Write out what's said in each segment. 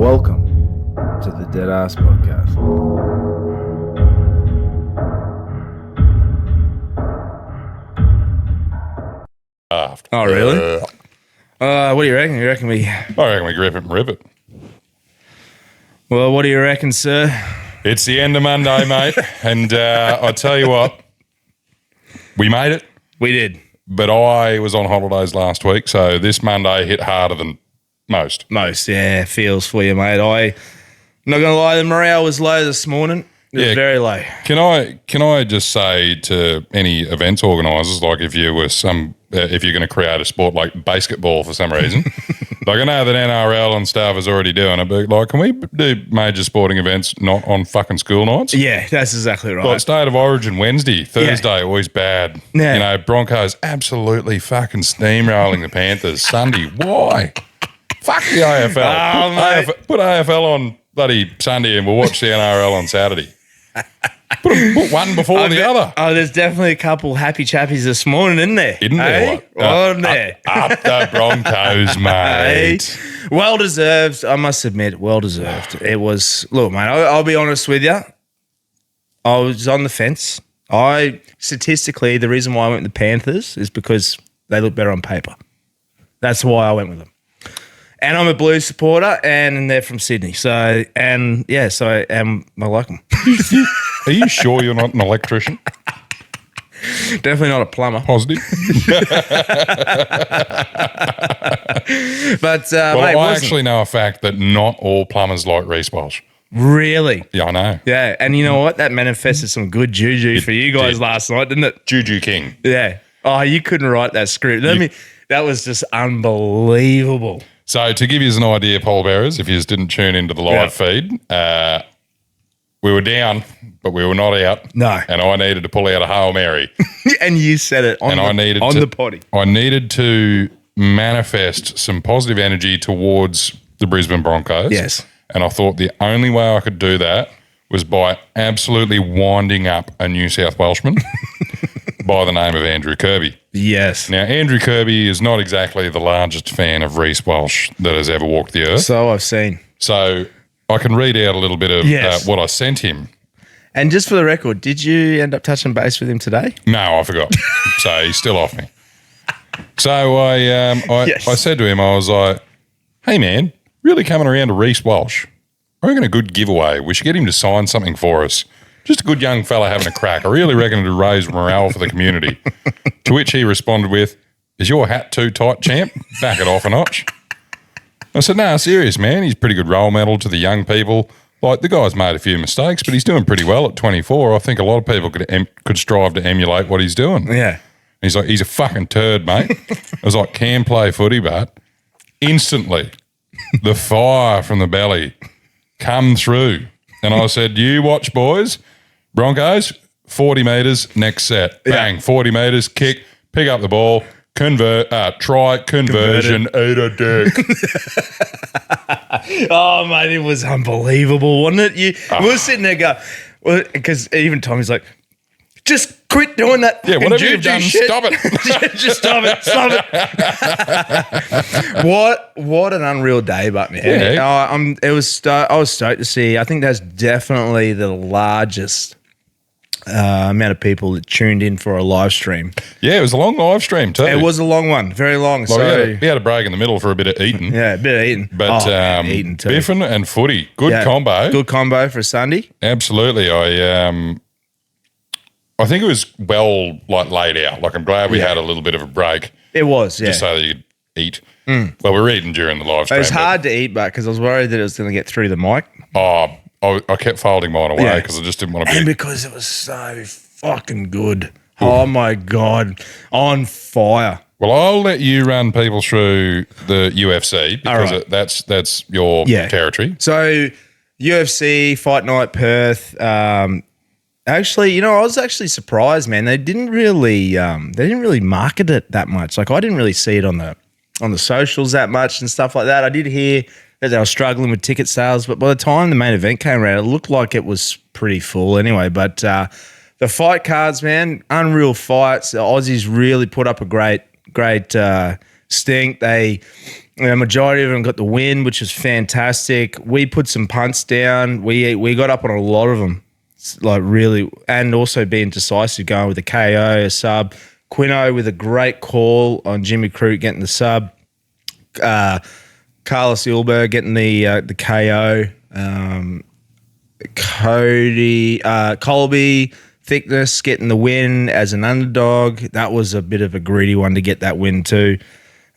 Welcome to the Deadass Podcast. Oh, really? What do you reckon? I reckon we grip it and rip it. Well, what do you reckon, sir? It's the end of Monday, mate. And I tell you what, we made it. We did. But I was on holidays last week, so this Monday hit harder than most. Yeah, feels for you, mate. I'm not going to lie, the morale was low this morning. It was very low. Can I just say to any events organisers, like if you're going to create a sport like basketball for some reason, like I know that NRL and stuff is already doing it, but like, can we do major sporting events not on fucking school nights? Yeah, that's exactly right. Like State of Origin Wednesday, Thursday, always bad. Yeah. You know, Broncos absolutely fucking steamrolling the Panthers. Sunday, why? Fuck the AFL. Put AFL on bloody Sunday and we'll watch the NRL on Saturday. Put one before the other. Oh, there's definitely a couple happy chappies this morning, isn't there? Isn't there? Wasn't there? Up the Broncos, mate. Hey, well deserved. I must admit, well deserved. It was. Look, mate, I'll be honest with you. I was on the fence. Statistically, the reason why I went with the Panthers is because they look better on paper. That's why I went with them. And I'm a Blues supporter, and they're from Sydney. I like them. Are you sure you're not an electrician? Definitely not a plumber. Positive. But I actually know a fact that not all plumbers like Reece Walsh. Really? Yeah, I know. Yeah, and you know what? That manifested some good juju for you guys last night, didn't it? Juju King. Yeah. Oh, you couldn't write that script. That was just unbelievable. So to give you an idea, poll bearers, if you just didn't tune into the live feed, we were down, but we were not out. No. And I needed to pull out a Hail Mary. And you said it on the potty. I needed to manifest some positive energy towards the Brisbane Broncos. Yes. And I thought the only way I could do that was by absolutely winding up a New South Welshman by the name of Andrew Kirby. Yes. Now, Andrew Kirby is not exactly the largest fan of Reece Walsh that has ever walked the earth. So I've seen. So I can read out a little bit of what I sent him. And just for the record, did you end up touching base with him today? No, I forgot. So he's still off me. So I said to him, I was like, hey, man, really coming around to Reece Walsh. I reckon a good giveaway. We should get him to sign something for us. Just a good young fella having a crack. I really reckon it'd raise morale for the community. To which he responded with, is your hat too tight, champ? Back it off a notch. I said, no, serious, man. He's a pretty good role model to the young people. Like, the guy's made a few mistakes, but he's doing pretty well at 24. I think a lot of people could strive to emulate what he's doing. Yeah. He's like, he's a fucking turd, mate. I was like, can play footy, but instantly the fire from the belly come through. And I said, you watch, boys. Broncos, 40 metres, next set. Bang, 40 metres, kick, pick up the ball, try, conversion, eat a dick. Oh, mate, it was unbelievable, wasn't it? We were sitting there going, because even Tommy's like, just quit doing that. Yeah, whatever you've done, shit. stop it. Just stop it. What an unreal day, but man. Yeah. I was stoked to see. I think that's definitely the largest amount of people that tuned in for a live stream. Yeah, it was a long live stream too. It was a long one, very long. Like we had a break in the middle for a bit of eating. Yeah, a bit of eating. But eating too. Biffin and footy, good combo. Good combo for Sunday. Absolutely. I think it was well laid out. Like, I'm glad we had a little bit of a break. It was, yeah. Just so that you could eat. Well, we were eating during the live stream. It was hard to eat, but because I was worried that it was going to get through the mic. Oh, I kept folding mine away because I just didn't want to be. And because it was so fucking good. Ooh. Oh, my God. On fire. Well, I'll let you run people through the UFC because that's your territory. So, UFC, Fight Night Perth. Actually, I was actually surprised, man. They didn't really market it that much. Like, I didn't really see it on the socials that much and stuff like that. I did hear that they were struggling with ticket sales, but by the time the main event came around, it looked like it was pretty full anyway. But the fight cards, man, unreal fights. The Aussies really put up a great stink. They The majority of them got the win, which was fantastic. We put some punts down. We got up on a lot of them, like really, and also being decisive, going with a KO, a sub. Quino with a great call on Jimmy Crute getting the sub. Carlos Ilber getting the KO. Colby Thickness getting the win as an underdog. That was a bit of a greedy one to get that win too.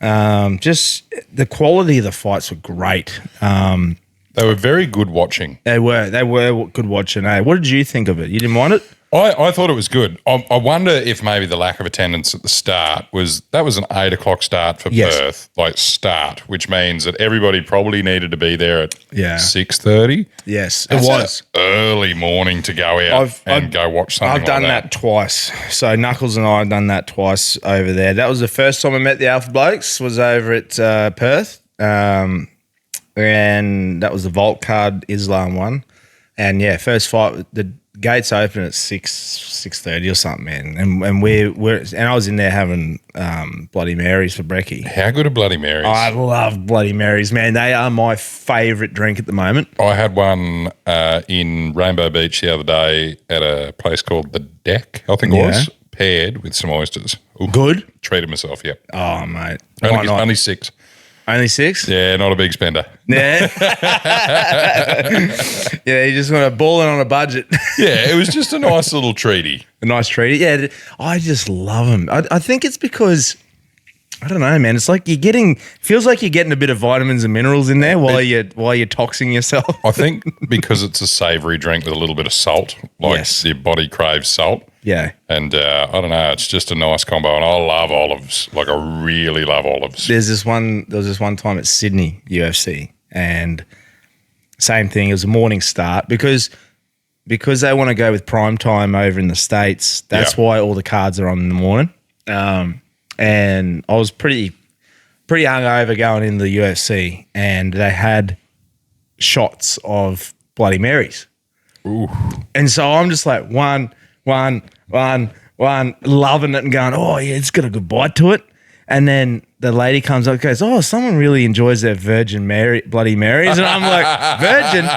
Just the quality of the fights were great. They were very good watching. They were good watching. What did you think of it? You didn't mind it? I thought it was good. I wonder if maybe the lack of attendance at the start was an 8 o'clock start for Perth, like start, which means that everybody probably needed to be there at 6:30. Yes, That's it was early morning to go out and go watch something. I've done that twice. So Knuckles and I have done that twice over there. That was the first time I met the Alphablokes. Was over at Perth, and that was the Vault Card Islam one. And yeah, first fight the gates open at 6:30 or something, man. And I was in there having Bloody Marys for brekkie. How good are Bloody Marys? I love Bloody Marys, man. They are my favourite drink at the moment. I had one in Rainbow Beach the other day at a place called The Deck, I think it was, paired with some oysters. Ooh, good? Treated myself, yeah. Oh, mate. Only 6. Only 6? Yeah, not a big spender. Yeah. Yeah, you just want to ball in on a budget. Yeah, it was just a nice little treaty. A nice treaty. Yeah, I just love them. I think it's because, I don't know, man. It's like feels like you're getting a bit of vitamins and minerals in there while you're toxing yourself. I think because it's a savoury drink with a little bit of salt, like your body craves salt. Yeah. And I don't know, it's just a nice combo. And I love olives. Like, I really love olives. There was this one time at Sydney UFC, and same thing. It was a morning start because they want to go with prime time over in the States. That's why all the cards are on in the morning. And I was pretty hungover going into the UFC, and they had shots of Bloody Marys. Ooh. And so I'm just like one, loving it and going, oh, yeah, it's got a good bite to it. And then the lady comes up and goes, oh, someone really enjoys their Bloody Marys. And I'm like, virgin?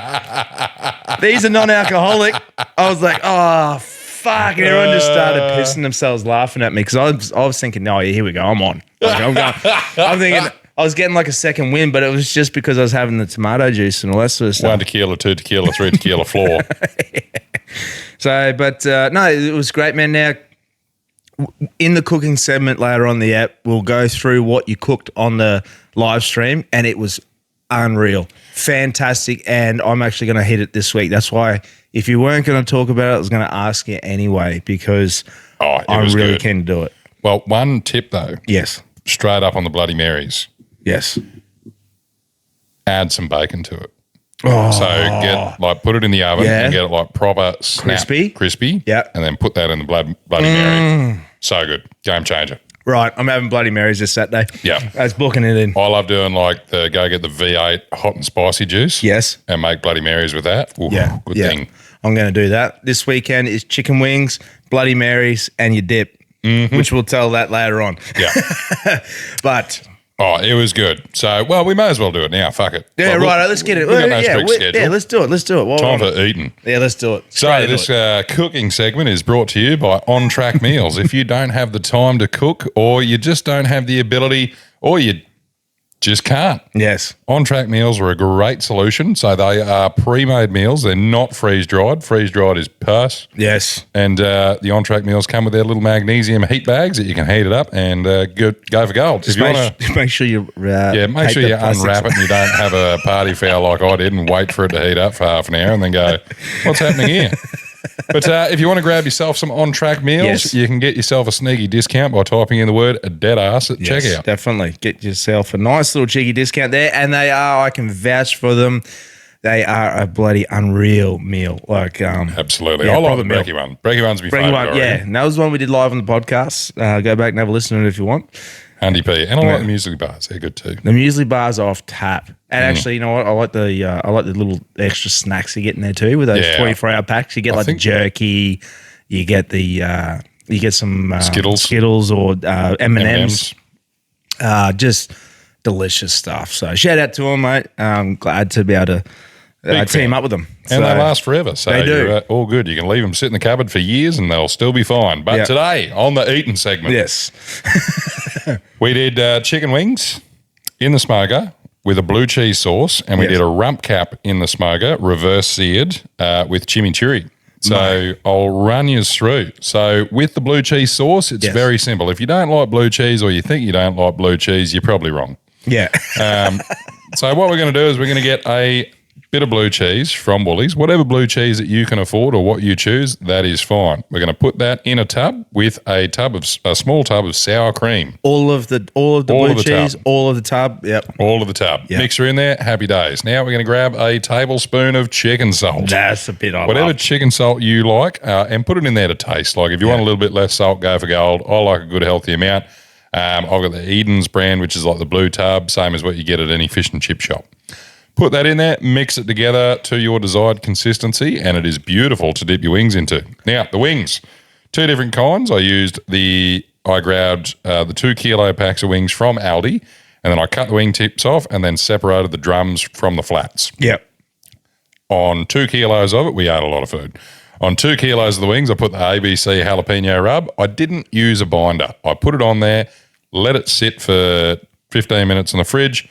These are non-alcoholic. I was like, oh, fuck. And everyone just started pissing themselves laughing at me because I was thinking, no, here we go. I'm on. Like, I'm thinking I was getting like a second win, but it was just because I was having the tomato juice and all that sort of stuff. 1 tequila, 2 tequila, 3 tequila floor. So, but no, it was great, man. Now, in the cooking segment later on the app, we'll go through what you cooked on the live stream, and it was unreal, fantastic. And I'm actually going to hit it this week. That's why if you weren't going to talk about it, I was going to ask you anyway because I'm really keen to do it. Well, one tip though. Yes. Straight up on the Bloody Marys. Yes. Add some bacon to it. Oh. So put it in the oven and get it like proper crispy. Yeah. And then put that in the Bloody Mary. So good. Game changer. Right. I'm having Bloody Marys this Saturday. Yeah. I was booking it in. I love doing go get the V8 hot and spicy juice. Yes. And make Bloody Marys with that. Ooh, good thing. I'm going to do that. This weekend is chicken wings, Bloody Marys, and your dip, which we'll tell that later on. Yeah. But... Oh, it was good. So, well, we may as well do it now. Fuck it. Yeah, right. Let's get it. We've got no strict schedule. Yeah, let's do it. Time for eating. Yeah, let's do it. So this cooking segment is brought to you by On Track Meals. If you don't have the time to cook, or you just don't have the ability, or you just can't. Yes. On Track meals are a great solution. So they are pre-made meals. They're not freeze-dried. Freeze-dried is puss. Yes. And the On Track meals come with their little magnesium heat bags that you can heat it up and go for gold. Just make sure you make sure you unwrap it and you don't have a party foul like I did and wait for it to heat up for half an hour and then go, what's happening here? But if you want to grab yourself some On Track meals, you can get yourself a sneaky discount by typing in the word Deadass at checkout. Definitely. Get yourself a nice little cheeky discount there. And I can vouch for them. They are a bloody unreal meal. Absolutely. Yeah, I like the brekkie one. Brekkie one's my favourite. Yeah. And that was one we did live on the podcast. Go back and have a listen to it if you want. Handy P. And I like the muesli bars. They're good too. The muesli bars are off tap. And actually, you know what? I like the little extra snacks you get in there too with those 24-hour packs. You get the jerky. You get some Skittles or M&Ms. Just delicious stuff. So shout out to them, mate. I'm glad to be able to team up with them. And they last forever. So they do. You're all good. You can leave them sit in the cupboard for years and they'll still be fine. But today, on the eating segment, yes, we did chicken wings in the smoker with a blue cheese sauce, and we did a rump cap in the smoker, reverse seared with chimichurri. So I'll run you through. So with the blue cheese sauce, it's very simple. If you don't like blue cheese or you think you don't like blue cheese, you're probably wrong. Yeah. So what we're going to do is we're going to get a bit of blue cheese from Woolies, whatever blue cheese that you can afford or what you choose, that is fine. We're going to put that in a tub with a small tub of sour cream. All of the blue cheese, all of the tub. Yep. All of the tub. Yep. Mixer in there, happy days. Now we're going to grab a tablespoon of chicken salt. That's a bit whatever chicken salt you like, and put it in there to taste. Like if you want a little bit less salt, go for gold. I like a good healthy amount. I've got the Eden's brand, which is like the blue tub, same as what you get at any fish and chip shop. Put that in there, mix it together to your desired consistency, and it is beautiful to dip your wings into. Now, the wings, 2 different kinds. I grabbed the 2 kilo packs of wings from Aldi, and then I cut the wing tips off and then separated the drums from the flats. Yep. On 2 kilos of it, we ate a lot of food. On 2 kilos of the wings, I put the ABC jalapeno rub. I didn't use a binder. I put it on there, let it sit for 15 minutes in the fridge,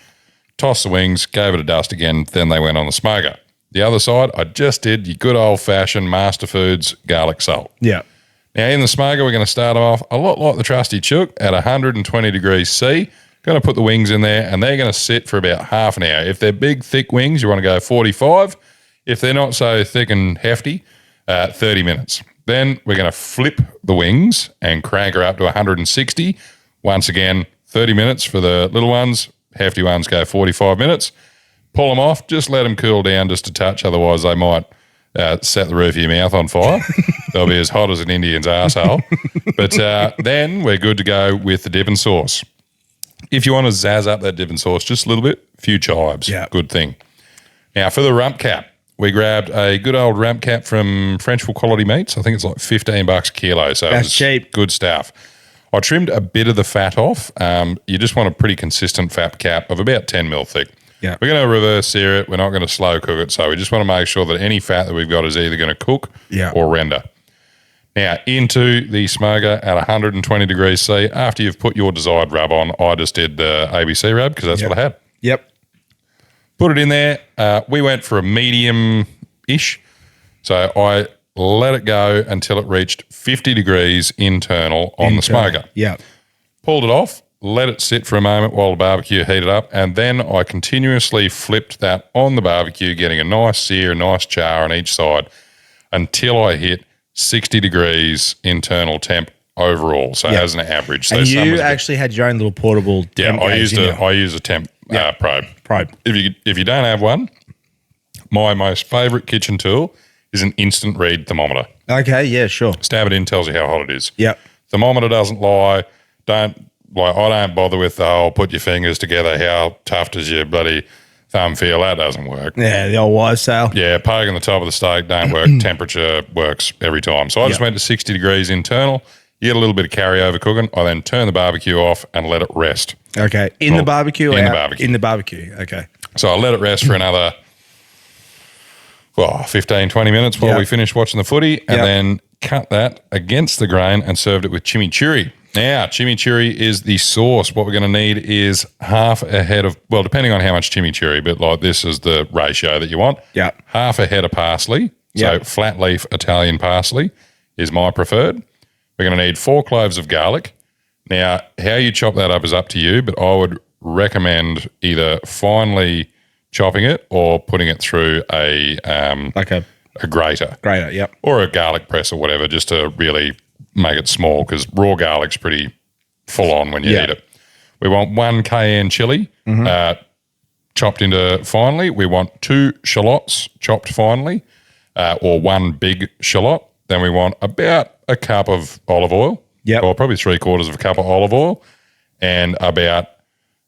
tossed the wings, gave it a dust again, then they went on the smoker. The other side, I just did your good old-fashioned Master Foods garlic salt. Yeah. Now, in the smoker, we're going to start off a lot like the trusty chook at 120 degrees C. Going to put the wings in there, and they're going to sit for about half an hour. If they're big, thick wings, you want to go 45. If they're not so thick and hefty, 30 minutes. Then we're going to flip the wings and crank her up to 160. Once again, 30 minutes for the little ones. Hefty ones go 45 minutes. Pull them off. Just let them cool down just a touch. Otherwise, they might set the roof of your mouth on fire. They'll be as hot as an Indian's arsehole. But then we're good to go with the dipping sauce. If you want to zazz up that dipping sauce just a little bit, few chives. Yeah. Good thing. Now, for the rump cap, we grabbed a good old rump cap from Frenchville Quality Meats. I think it's like $15 a kilo. So that's cheap. Good stuff. I trimmed a bit of the fat off. You just want a pretty consistent fat cap of about 10 mil thick. Yeah. We're going to reverse sear it. We're not going to slow cook it. So we just want to make sure that any fat that we've got is either going to cook or render. Now, into the smoker at 120 degrees C. After you've put your desired rub on, I just did the ABC rub because that's what I had. Yep. Put it in there. We went for a medium-ish. So I let it go until it reached 50 degrees internal on the smoker. Yeah. Pulled it off, let it sit for a moment while the barbecue heated up, and then I continuously flipped that on the barbecue, getting a nice sear, a nice char on each side until I hit 60 degrees internal temp overall, so as an average. So and you actually had your own little portable temp gauge. I used a temp probe. If you don't have one, my most favourite kitchen tool is an instant read thermometer. Okay, yeah, sure. Stab it in, tells you how hot it is. Yep. Thermometer doesn't lie. I don't bother with the whole put your fingers together, how tough does your bloody thumb feel? That doesn't work. Yeah, the old wives' tale. Yeah, poking the top of the steak don't work. Temperature works every time. So I just went to 60 degrees internal. You get a little bit of carryover cooking. I then turn the barbecue off and let it rest. Okay. In the barbecue? In the barbecue. Okay. So I let it rest for another 15, 20 minutes while we finished watching the footy, and then cut that against the grain and served it with chimichurri. Now, chimichurri is the sauce. What we're going to need is half a head of, well, depending on how much chimichurri, but like this is the ratio that you want. Yeah. Half a head of parsley. So flat leaf Italian parsley is my preferred. We're going to need 4 cloves of garlic. Now, how you chop that up is up to you, but I would recommend either finely chopping it or putting it through a grater. Grater, yep. Or a garlic press or whatever, just to really make it small, because raw garlic's pretty full on when you eat it. We want 1 cayenne chili chopped into finely. We want 2 shallots chopped finely, or 1 big shallot. Then we want about a cup of olive oil, or probably 3/4 of a cup of olive oil, and about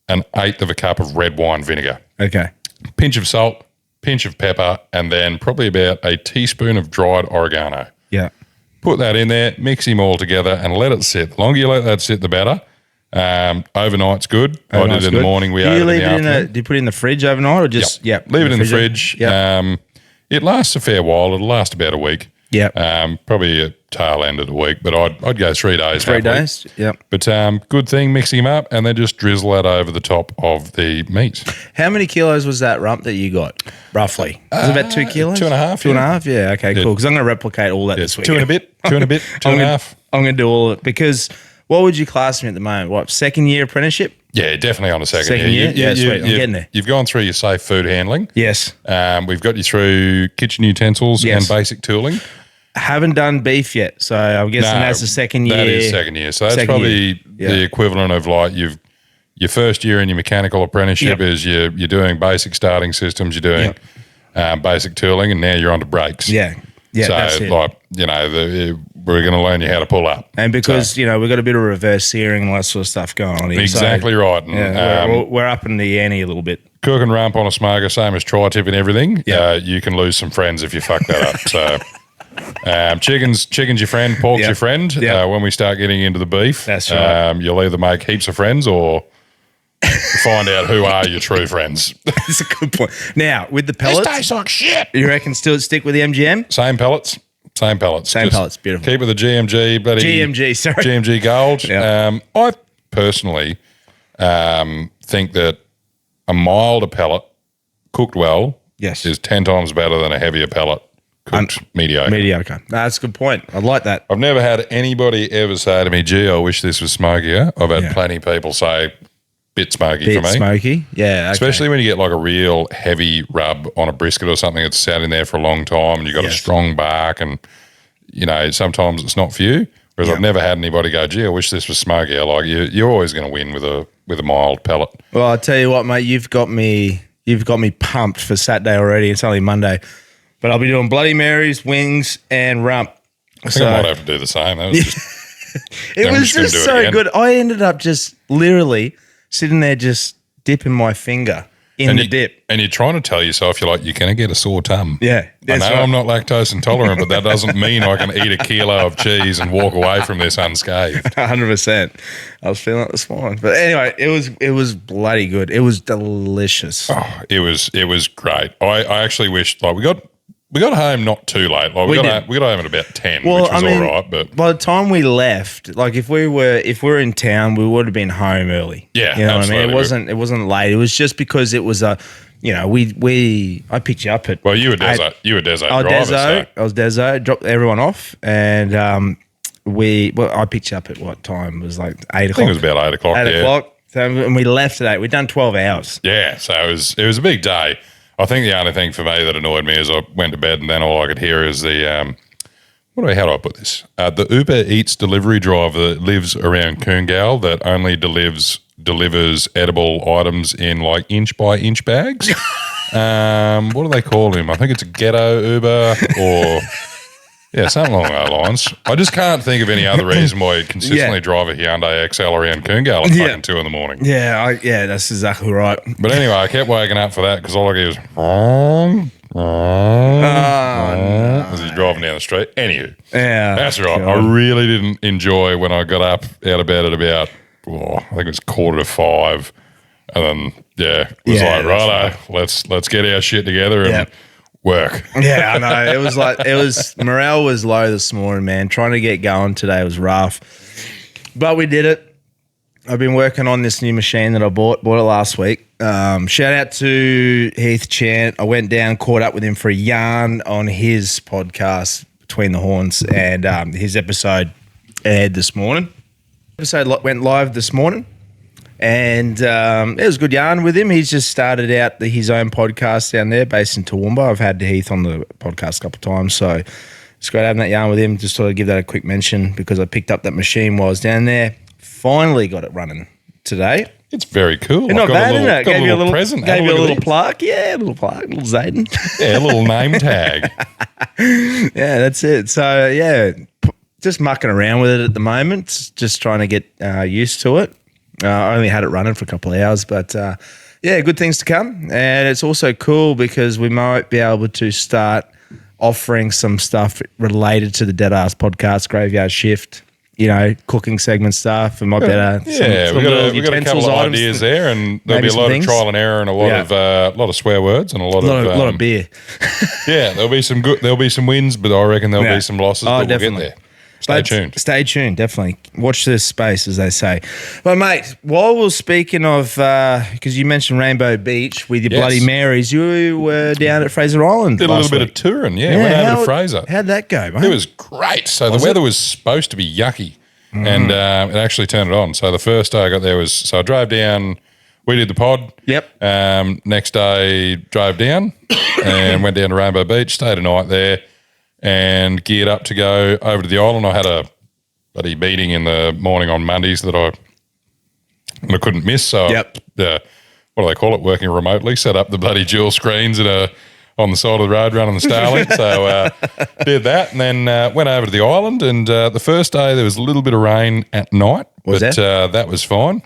1/8 of a cup of red wine vinegar. Okay. Pinch of salt, pinch of pepper, and then probably about a teaspoon of dried oregano. Yeah. Put that in there, mix them all together and let it sit. The longer you let that sit, the better. Overnight's good. I did it in the morning. We do you ate leave it in the afternoon. Do you put it in the fridge overnight or just Leave it in the fridge. Yep. It lasts a fair while. It'll last about a week. Yeah. Probably a tail end of the week, but I'd go 3 days. 3 days. Yep. But good thing, mixing them up and then just drizzle that over the top of the meat. How many kilos was that rump that you got, roughly? Was it about 2 kilos? 2.5. 2.5? Yeah, okay, cool. Because I'm going to replicate all that this week. 2 and a bit, 2.5. I'm going to do all of it because what would you class me at the moment? What, second year apprenticeship? Yeah, definitely on a second year. Yeah, sweet. I'm getting there. You've gone through your safe food handling. Yes. We've got you through kitchen utensils and basic tooling. Haven't done beef yet, so I'm guessing that's the second year. That is second year. So that's probably the equivalent of like your first year in your mechanical apprenticeship is you're doing basic starting systems, you're doing basic tooling, and now you're on to brakes. Yeah. Yeah, so that's it. Like, we're going to learn you how to pull up. And because, we've got a bit of reverse searing and all that sort of stuff going on here. Exactly right. And, we're up in the ante a little bit. Cook and rump on a smoker, same as tri-tip and everything. Yeah. You can lose some friends if you fuck that up. So chicken's your friend, pork's your friend. When we start getting into the beef, that's right. You'll either make heaps of friends or find out who are your true friends. That's a good point. Now, with the pellets. This tastes like shit. You reckon still stick with the MGM? Same pellets. Same pellets, beautiful. Keep with the GMG, bloody GMG Gold. Yeah. I personally think that a milder pellet cooked well is 10 times better than a heavier pellet cooked mediocre. That's a good point. I like that. I've never had anybody ever say to me, gee, I wish this was smokier. I've had plenty of people say, bit smoky for me. Smoky, yeah. Okay. Especially when you get like a real heavy rub on a brisket or something that's sat in there for a long time and you've got a strong bark and, sometimes it's not for you. Whereas I've never had anybody go, gee, I wish this was smokier. Like you're always going to win with a mild pellet. Well, I'll tell you what, mate, you've got me pumped for Saturday already. It's only Monday. But I'll be doing Bloody Marys, wings, and rump. I think I might have to do the same. That was just, it was just so good. I ended up just literally sitting there just dipping my finger in the dip. And you're trying to tell yourself, you're going to get a sore tum. Yeah. I know I'm not lactose intolerant, but that doesn't mean I can eat a kilo of cheese and walk away from this unscathed. 100%. I was feeling it this morning. But anyway, it was bloody good. It was delicious. Oh, it was great. I actually wish we got home not too late. Like we got home at about 10, which was all right. But by the time we left, like if we were in town, we would have been home early. Yeah, you know absolutely. what I mean. It wasn't late. It was just because it was I picked you up at. Well, you were Dezo. You were Dezo driver. So. I was Dezo. Dropped everyone off, and I picked you up at what time? It was like 8 o'clock. I think it was about 8 o'clock. 8 o'clock. So, and we left at 8. We'd done 12 hours. Yeah, so it was a big day. I think the only thing for me that annoyed me is I went to bed and then all I could hear is the how do I put this? The Uber Eats delivery driver that lives around Coongal that only delivers edible items in like inch by inch bags. What do they call him? I think it's a ghetto Uber or something along those lines. I just can't think of any other reason why you consistently drive a Hyundai XL around Coongal at fucking 2 a.m. Yeah, that's exactly right. But anyway, I kept waking up for that because all I could hear was as he's driving down the street. Anywho, that's right. God. I really didn't enjoy when I got up out of bed at about, I think it was 4:45. And then, it was like, righto, let's get our shit together and work. Yeah, I know. Morale was low this morning, man. Trying to get going today was rough. But we did it. I've been working on this new machine that I bought it last week. Shout out to Heath Chant. I went down, caught up with him for a yarn on his podcast, Between the Horns, and his episode aired this morning. Episode went live this morning. And it was a good yarn with him. He's just started out his own podcast down there based in Toowoomba. I've had Heath on the podcast a couple of times, so it's great having that yarn with him. Just thought I'd give that a quick mention because I picked up that machine while I was down there. Finally got it running today. It's very cool. It's not bad, isn't it? Gave you a little present. Gave you a little plaque. Yeah, a little plaque, a little Zayden. Yeah, a little name tag. Yeah, that's it. So, just mucking around with it at the moment, just trying to get used to it. I only had it running for a couple of hours, but good things to come. And it's also cool because we might be able to start offering some stuff related to the Deadass Podcast Graveyard Shift cooking segment stuff and might better. We've got a couple of ideas there, and there'll be a lot of trial and error and a lot of swear words and a lot of beer. There'll be some wins, but I reckon there'll be some losses. But we'll get there. Stay tuned. Definitely watch this space, as they say. But mate, while we're speaking of, because you mentioned Rainbow Beach with your Bloody Marys, you were down at Fraser Island. Did a little bit of touring. Went over to Fraser. How'd that go, mate? It was great. So the weather was supposed to be yucky, and it actually turned it on. So the first day I got there I drove down. We did the pod. Yep. Next day, drove down and went down to Rainbow Beach. Stayed a night there. And geared up to go over to the island. I had a bloody meeting in the morning on Mondays that I couldn't miss. So, what do they call it? Working remotely. Set up the bloody dual screens on the side of the road running the Starlink. So, did that and then went over to the island. And the first day there was a little bit of rain at night. That was fine.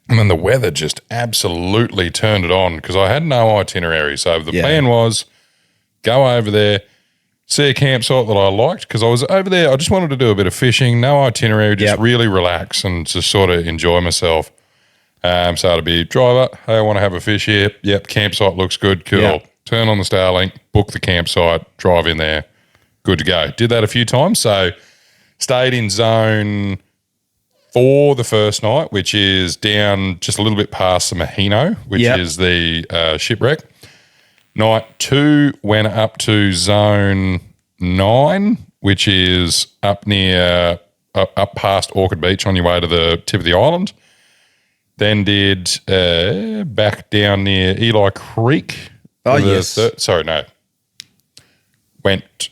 And then the weather just absolutely turned it on because I had no itinerary. So, the plan was go over there, see a campsite that I liked because I was over there. I just wanted to do a bit of fishing, no itinerary, just really relax and just sort of enjoy myself. So it'd be driver, hey, I want to have a fish here. Yep, campsite looks good, cool. Yep. Turn on the Starlink, book the campsite, drive in there, good to go. Did that a few times. So stayed in zone 4 the first night, which is down just a little bit past the Mahino, which is the shipwreck. Night 2 went up to zone 9, which is up near, up past Orchid Beach on your way to the tip of the island. Then did back down near Eli Creek. Went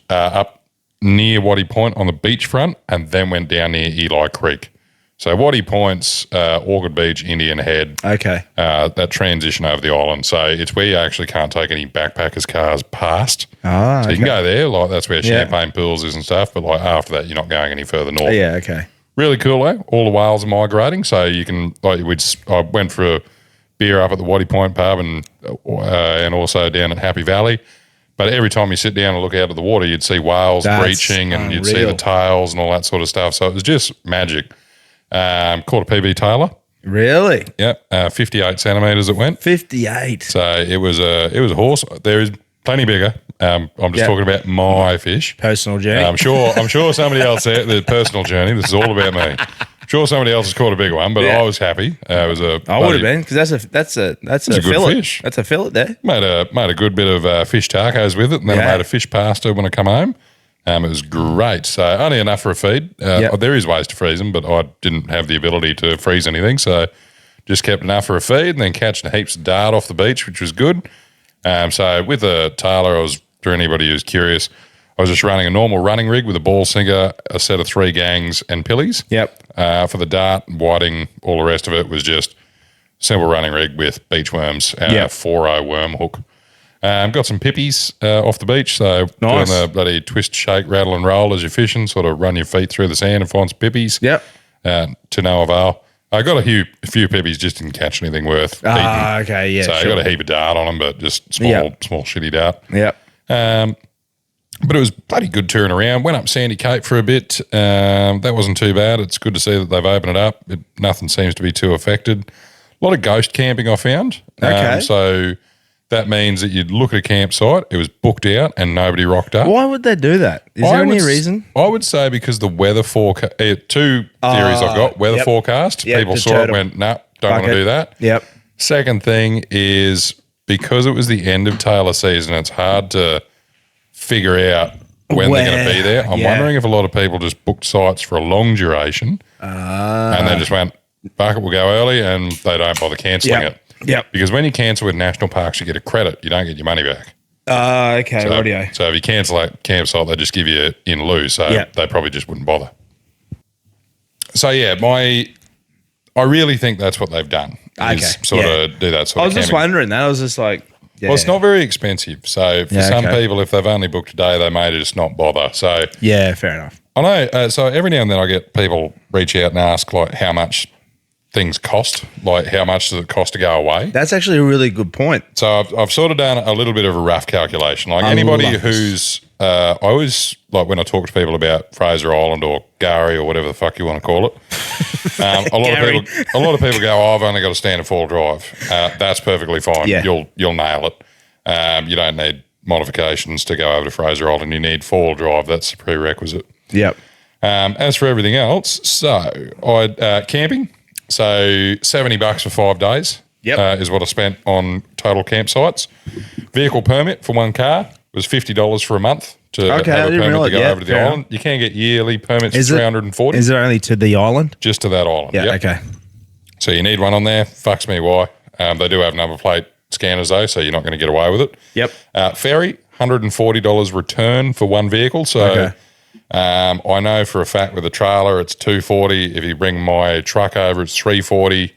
up near Waddy Point on the beachfront and then went down near Eli Creek. So Waddy Point's Orchid Beach, Indian Head. Okay. That transition over the island. So it's where you actually can't take any backpackers' cars past. So you can go there. Like that's where Champagne Pools is and stuff. But like after that, you're not going any further north. Yeah, okay. Really cool, eh? All the whales are migrating. So you can, I went for a beer up at the Waddy Point pub and also down at Happy Valley. But every time you sit down and look out at the water, you'd see whales breaching and you'd see the tails and all that sort of stuff. So it was just magic. Caught a PB Taylor. Really? Yep. 58 centimetres it went. 58. So it was a horse. There is plenty bigger. I'm just talking about my fish. Personal journey. I'm sure somebody else there, the personal journey. This is all about me. I'm sure somebody else has caught a bigger one, but I was happy. I would have been because that's a good fillet. Fish. That's a fillet there. Made a good bit of fish tacos with it, and then I made a fish pasta when I come home. It was great. So only enough for a feed. There is ways to freeze them, but I didn't have the ability to freeze anything. So just kept enough for a feed and then catching heaps of dart off the beach, which was good. So with the Taylor, for anybody who's curious, I was just running a normal running rig with a ball sinker, a set of 3 gangs and pillies. Yep. For the dart, whiting, all the rest of it was just simple running rig with beach worms and a 4.0 worm hook. Got some pippies off the beach, so doing the bloody twist, shake, rattle and roll as you're fishing, sort of run your feet through the sand and find some pippies. Yep. To no avail. I got a few pippies, just didn't catch anything worth eating. Okay, yeah. So I got a heap of dart on them, but just small shitty dart. Yep. But it was bloody good touring around. Went up Sandy Cape for a bit. That wasn't too bad. It's good to see that they've opened it up. Nothing seems to be too affected. A lot of ghost camping I found. Okay. So that means that you'd look at a campsite, it was booked out and nobody rocked up. Why would they do that? Is there any reason? I would say because the weather forecast, 2 theories I've got. Weather forecast, people saw it and went, nah, don't want to do that. Yep. Second thing is because it was the end of Taylor season, it's hard to figure out when they're going to be there. I'm wondering if a lot of people just booked sites for a long duration and they just went, fuck it, we'll go early, and they don't bother cancelling it. Yep. Because when you cancel with national parks, you get a credit. You don't get your money back. Okay, rightio. So if you cancel that campsite, they just give you in lieu. So they probably just wouldn't bother. So I really think that's what they've done. Okay. Sort of do that sort of I was just wondering that. I was just like, well, it's not very expensive. So for some people, if they've only booked a day, they may just not bother. So yeah, fair enough. I know. So every now and then I get people reach out and ask like how much things cost, like how much does it cost to go away? That's actually a really good point. So I've sort of done a little bit of a rough calculation. Like anybody who's I always, like when I talk to people about Fraser Island or Gary or whatever the fuck you want to call it, a lot of people go, I've only got to stand and fall drive. That's perfectly fine. Yeah. You'll nail it. You don't need modifications to go over to Fraser Island. You need four-wheel drive. That's the prerequisite. Yep. As for everything else, so camping, so $70 for 5 days. Yep. Is what I spent on total campsites. Vehicle permit for one car was $50 for a month to have a permit to go over to the island. You can get yearly permits for $340. Is it only to the island? Just to that island. Yeah. Yep. Okay. So you need one on there. Fucks me why. They do have number plate scanners though, so you're not going to get away with it. Yep. Ferry, $140 return for one vehicle. So I know for a fact with a trailer it's $240. If you bring my truck over, it's $340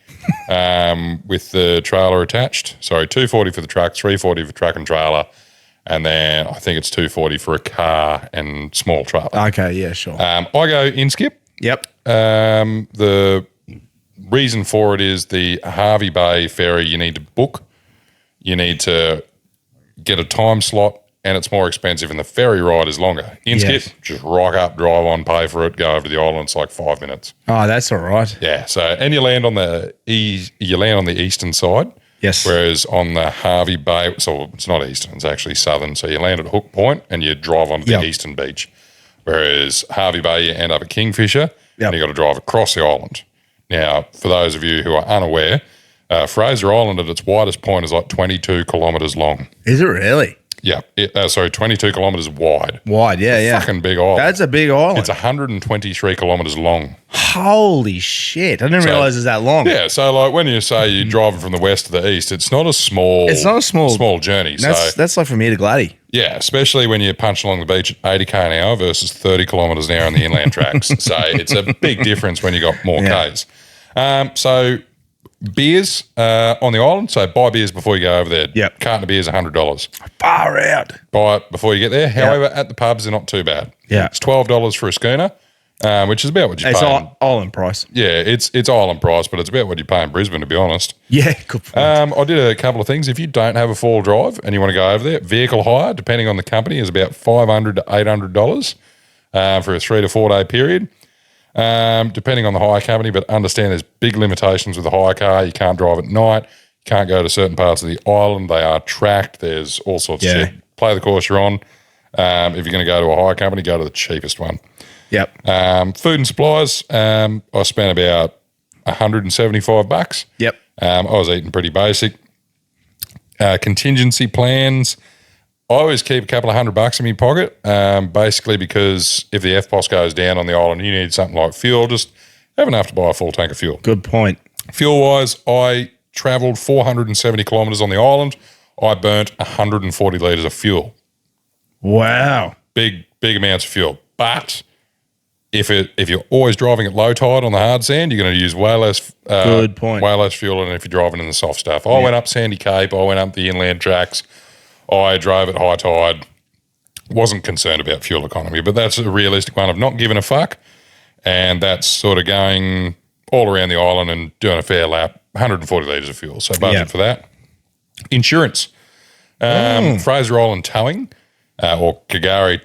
with the trailer attached. Sorry, $240 for the truck, $340 for truck and trailer, and then I think it's $240 for a car and small trailer. Okay, yeah, sure. I go in skip. Yep. The reason for it is the Harvey Bay ferry you need to book. You need to get a time slot, and it's more expensive, and the ferry ride is longer. Skip, just rock up, drive on, pay for it, go over to the island. It's like 5 minutes. Oh, that's all right. Yeah. So, and you land on the eastern side. Yes. Whereas on the Harvey Bay, so it's not eastern, it's actually southern. So you land at Hook Point and you drive onto the eastern beach. Whereas Harvey Bay, you end up at Kingfisher and you got to drive across the island. Now, for those of you who are unaware, Fraser Island at its widest point is like 22 kilometres long. Is it really? Yeah. 22 kilometres wide. Wide, yeah. Fucking big island. That's a big island. It's 123 kilometres long. Holy shit. I didn't realise it's that long. Yeah. So, like, when you say you're driving from the west to the east, it's not a small journey. That's like from here to Gladdy. Yeah, especially when you're punching along the beach at 80k an hour versus 30 kilometres an hour on the inland tracks. So, it's a big difference when you got more Ks. So, beers on the island. So buy beers before you go over there. Yep. Carton of beers, $100. Far out. Buy it before you get there. However, at the pubs, they're not too bad. Yeah. It's $12 for a schooner, which is about what you pay. It's island price. Yeah, it's island price, but it's about what you pay in Brisbane, to be honest. Yeah, good point. I did a couple of things. If you don't have a four-wheel drive and you want to go over there, vehicle hire, depending on the company, is about $500 to $800 for a 3 to 4 day period. Depending on the hire company, but understand there's big limitations with the hire car. You can't drive at night. You can't go to certain parts of the island. They are tracked. There's all sorts of shit. Play the course you're on. If you're going to go to a hire company, go to the cheapest one. Yep. Food and supplies, I spent about $175. Yep. I was eating pretty basic. Contingency plans, I always keep a couple of $100 in my pocket, basically because if the FPOS goes down on the island, you need something like fuel, just have enough to buy a full tank of fuel. Good point. Fuel-wise, I travelled 470 kilometres on the island. I burnt 140 litres of fuel. Wow. Big amounts of fuel. But if you're always driving at low tide on the hard sand, you're going to use way less Good point. way less fuel than if you're driving in the soft stuff. I went up Sandy Cape. I went up the inland tracks. I drove at high tide, wasn't concerned about fuel economy, but that's a realistic one of not giving a fuck, and that's sort of going all around the island and doing a fair lap, 140 litres of fuel, so budget for that. Insurance, Fraser Island Towing, or Gary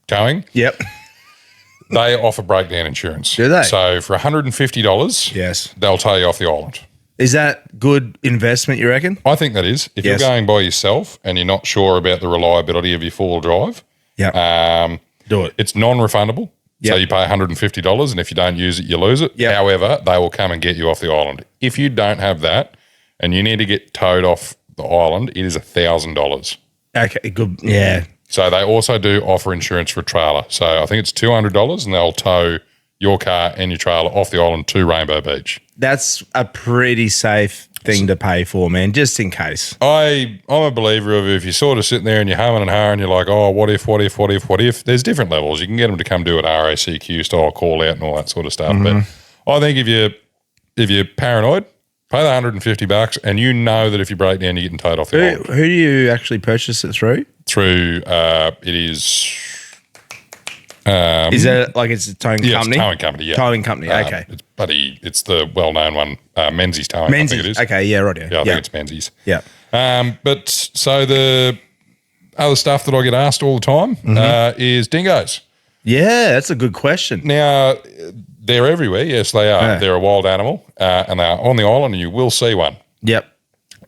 Towing. Yep. They offer breakdown insurance. Do they? So for $150, Yes. they'll tow you off the island. Is that good investment, you reckon? I think that is. If you're going by yourself and you're not sure about the reliability of your four-wheel drive, do it. it's non-refundable. Yep. So you pay $150, and if you don't use it, you lose it. Yep. However, they will come and get you off the island. If you don't have that and you need to get towed off the island, it is $1,000. Okay, good. Yeah. So they also do offer insurance for a trailer. So I think it's $200, and they'll tow your car and your trailer off the island to Rainbow Beach. That's a pretty safe thing to pay for, man, just in case. I'm a believer of if you're sort of sitting there and you're humming and hawing, you're like, oh, what if? There's different levels. You can get them to come do an RACQ style call out and all that sort of stuff. But I think if you're paranoid, pay the $150 and you know that if you break down, you're getting towed off the island. Who do you actually purchase it through? It is... is that like it's a towing company? It's a towing company, yeah. Towing company, okay. It's the well-known one, Menzies Towing, I think it is. Okay, yeah, right. Yeah, I think it's Menzies. Yeah. But so the other stuff that I get asked all the time is dingoes. Yeah, that's a good question. Now, they're everywhere. Yes, they are. Yeah. They're a wild animal, and they are on the island, and you will see one. Yep.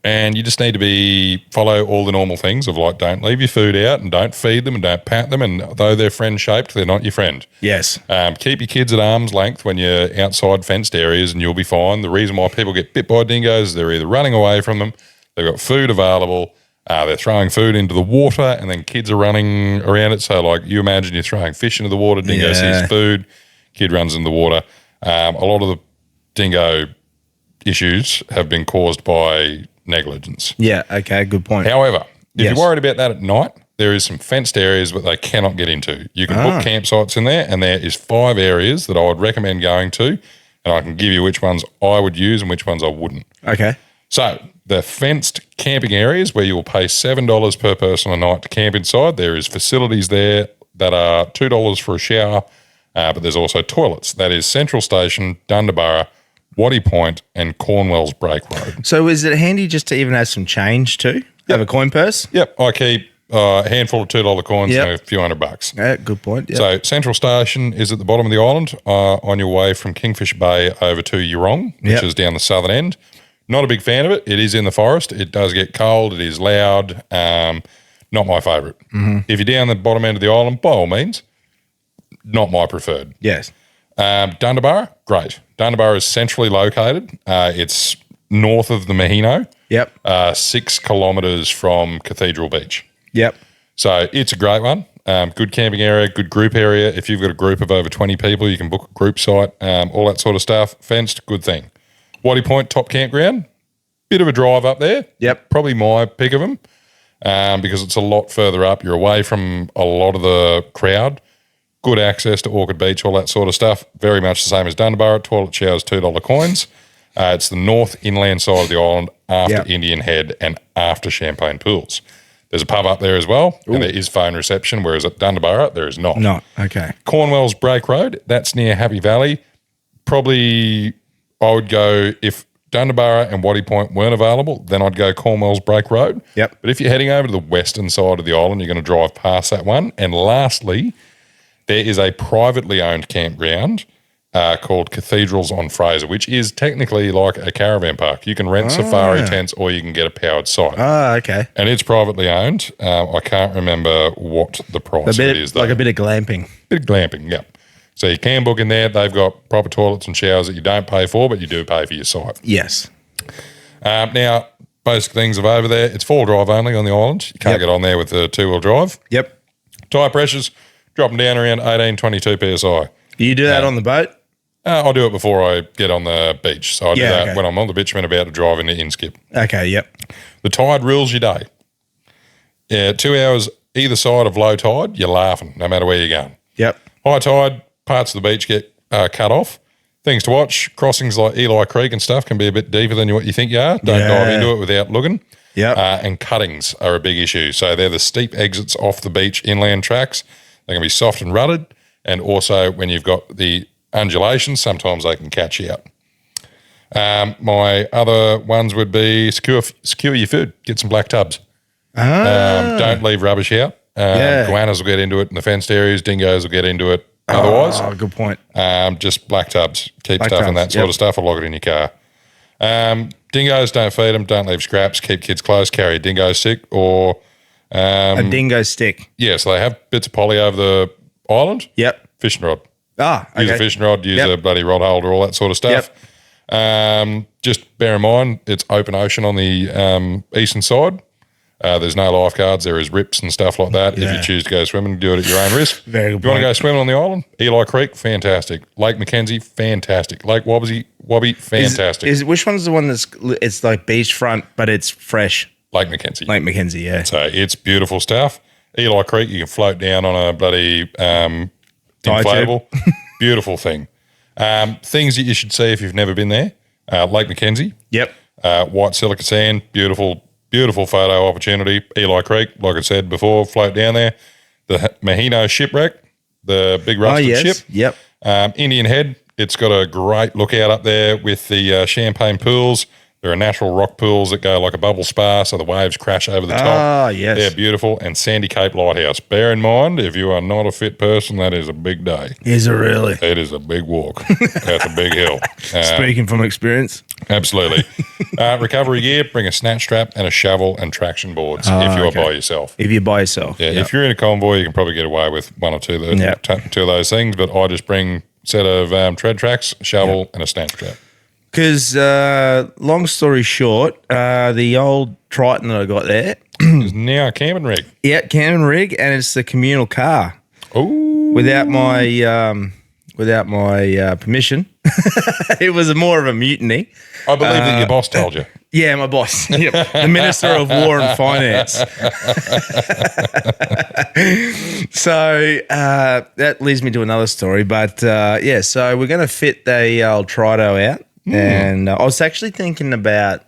And you just need to follow all the normal things of like, don't leave your food out and don't feed them and don't pat them. And though they're friend shaped, they're not your friend. Yes. Keep your kids at arm's length when you're outside fenced areas and you'll be fine. The reason why people get bit by dingoes is they're either running away from them, they've got food available, they're throwing food into the water, and then kids are running around it. So like you imagine you're throwing fish into the water, dingo sees food, kid runs in the water. A lot of the dingo issues have been caused by negligence. Yeah, okay, good point. However, if you're worried about that at night, there is some fenced areas that they cannot get into. You can book campsites in there, and there is 5 areas that I would recommend going to, and I can give you which ones I would use and which ones I wouldn't. Okay. So the fenced camping areas where you will pay $7 per person a night to camp inside, there is facilities there that are $2 for a shower, but there's also toilets. That is Central Station, Dunderborough, Waddy Point, and Cornwell's Break Road. So is it handy just to even have some change too? Have a coin purse? Yep, I keep a handful of $2 coins and a few $100. Yeah, good point. Yep. So Central Station is at the bottom of the island on your way from Kingfish Bay over to Eurong, which is down the southern end. Not a big fan of it. It is in the forest. It does get cold. It is loud. Not my favourite. If you're down the bottom end of the island, by all means, not my preferred. Yes. Dunderborough, great. Dunderborough is centrally located. It's north of the Mahino. Yep. 6 kilometres from Cathedral Beach. Yep. So it's a great one. Good camping area, good group area. If you've got a group of over 20 people, you can book a group site, all that sort of stuff. Fenced, good thing. Waddy Point, top campground. Bit of a drive up there. Yep. Probably my pick of them because it's a lot further up. You're away from a lot of the crowd. Good access to Orchid Beach, all that sort of stuff. Very much the same as Dunderborough. Toilet showers, $2 coins. It's the north inland side of the island after Indian Head and after Champagne Pools. There's a pub up there as well, and there is phone reception, whereas at Dunderborough, there is not. No, okay. Cornwell's Break Road, that's near Happy Valley. Probably I would go, if Dunderborough and Waddy Point weren't available, then I'd go Cornwell's Break Road. Yep. But if you're heading over to the western side of the island, you're going to drive past that one. And lastly, there is a privately owned campground called Cathedrals on Fraser, which is technically like a caravan park. You can rent safari tents or you can get a powered site. Okay. And it's privately owned. I can't remember what the price of it is, though. Like a bit of glamping. Bit of glamping, yeah. So you can book in there. They've got proper toilets and showers that you don't pay for, but you do pay for your site. Yes. Now, basic things of over there, it's 4-drive only on the island. You can't get on there with the 2-wheel drive. Yep. Tyre pressures, drop them down around 18, 22 PSI. Do you do that on the boat? I'll do it before I get on the beach. So I do that when I'm on the bitumen about to drive into Inskip. Okay, yep. The tide rules your day. Yeah, 2 hours either side of low tide, you're laughing no matter where you're going. Yep. High tide, parts of the beach get cut off. Things to watch, crossings like Eli Creek and stuff can be a bit deeper than what you think you are. Don't dive into it without looking. Yep. And cuttings are a big issue. So they're the steep exits off the beach inland tracks. They can be soft and rutted. And also when you've got the undulations, sometimes they can catch you out. My other ones would be secure your food. Get some black tubs. Don't leave rubbish out. Goannas will get into it in the fenced areas. Dingoes will get into it otherwise. Oh, good point. Just black tubs. Keep stuff in that sort of stuff or lock it in your car. Dingoes, don't feed them. Don't leave scraps. Keep kids close. Carry a dingo stick or a dingo stick. Yeah, so they have bits of poly over the island. Yep. Fishing rod. Okay. Use a fishing rod, use a bloody rod holder, all that sort of stuff. Just bear in mind, it's open ocean on the eastern side. There's no lifeguards. There is rips and stuff like that. If you choose to go swimming, do it at your own risk. Very good You want to go swimming on the island? Eli Creek, fantastic. Lake Mackenzie, fantastic. Lake Wobby, fantastic. Which one's the one it's like beachfront, but it's fresh? Lake Mackenzie. Lake Mackenzie, yeah. So it's beautiful stuff. Eli Creek, you can float down on a bloody inflatable. Beautiful thing. Things that you should see if you've never been there. Lake Mackenzie. Yep. White silica sand, beautiful photo opportunity. Eli Creek, like I said before, float down there. The Mahino shipwreck, the big rusted ship. Yep. Indian Head, it's got a great lookout up there with the Champagne Pools. There are natural rock pools that go like a bubble spa, so the waves crash over the top. Ah, yes. They're beautiful. And Sandy Cape Lighthouse. Bear in mind, if you are not a fit person, that is a big day. Is it really? It is a big walk. That's a big hill. Speaking from experience. Absolutely. Recovery gear, bring a snatch strap and a shovel and traction boards if you are by yourself. If you're by yourself. Yeah, if you're in a convoy, you can probably get away with one or two of those things, but I just bring a set of tread tracks, a shovel, and a snatch strap. Because, long story short, the old Triton that I got there is now a camping rig. Yeah, camping rig, and it's the communal car. Ooh. Without my permission. It was more of a mutiny. I believe that your boss told you. Yeah, my boss. Yep. The Minister of War and Finance. So that leads me to another story. But, so we're going to fit the old Trito out. And I was actually thinking about,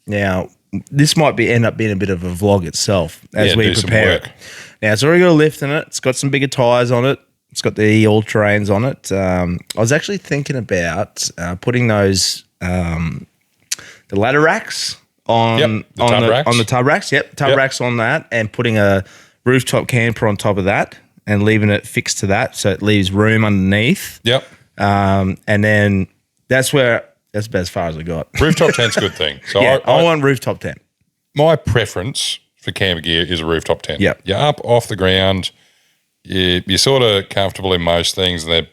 now, this might end up being a bit of a vlog itself as we prepare it. Now, it's already got a lift in it. It's got some bigger tyres on it. It's got the all-terrains on it. I was actually thinking about putting those the ladder racks on the tub racks. Yep, tub racks on that, and putting a rooftop camper on top of that and leaving it fixed to that, so it leaves room underneath. Yep. And then that's about as far as I got. Rooftop tent's a good thing. So yeah, I want rooftop tent. My preference for camper gear is a rooftop tent. Yep. You're up off the ground. You're sort of comfortable in most things, and they're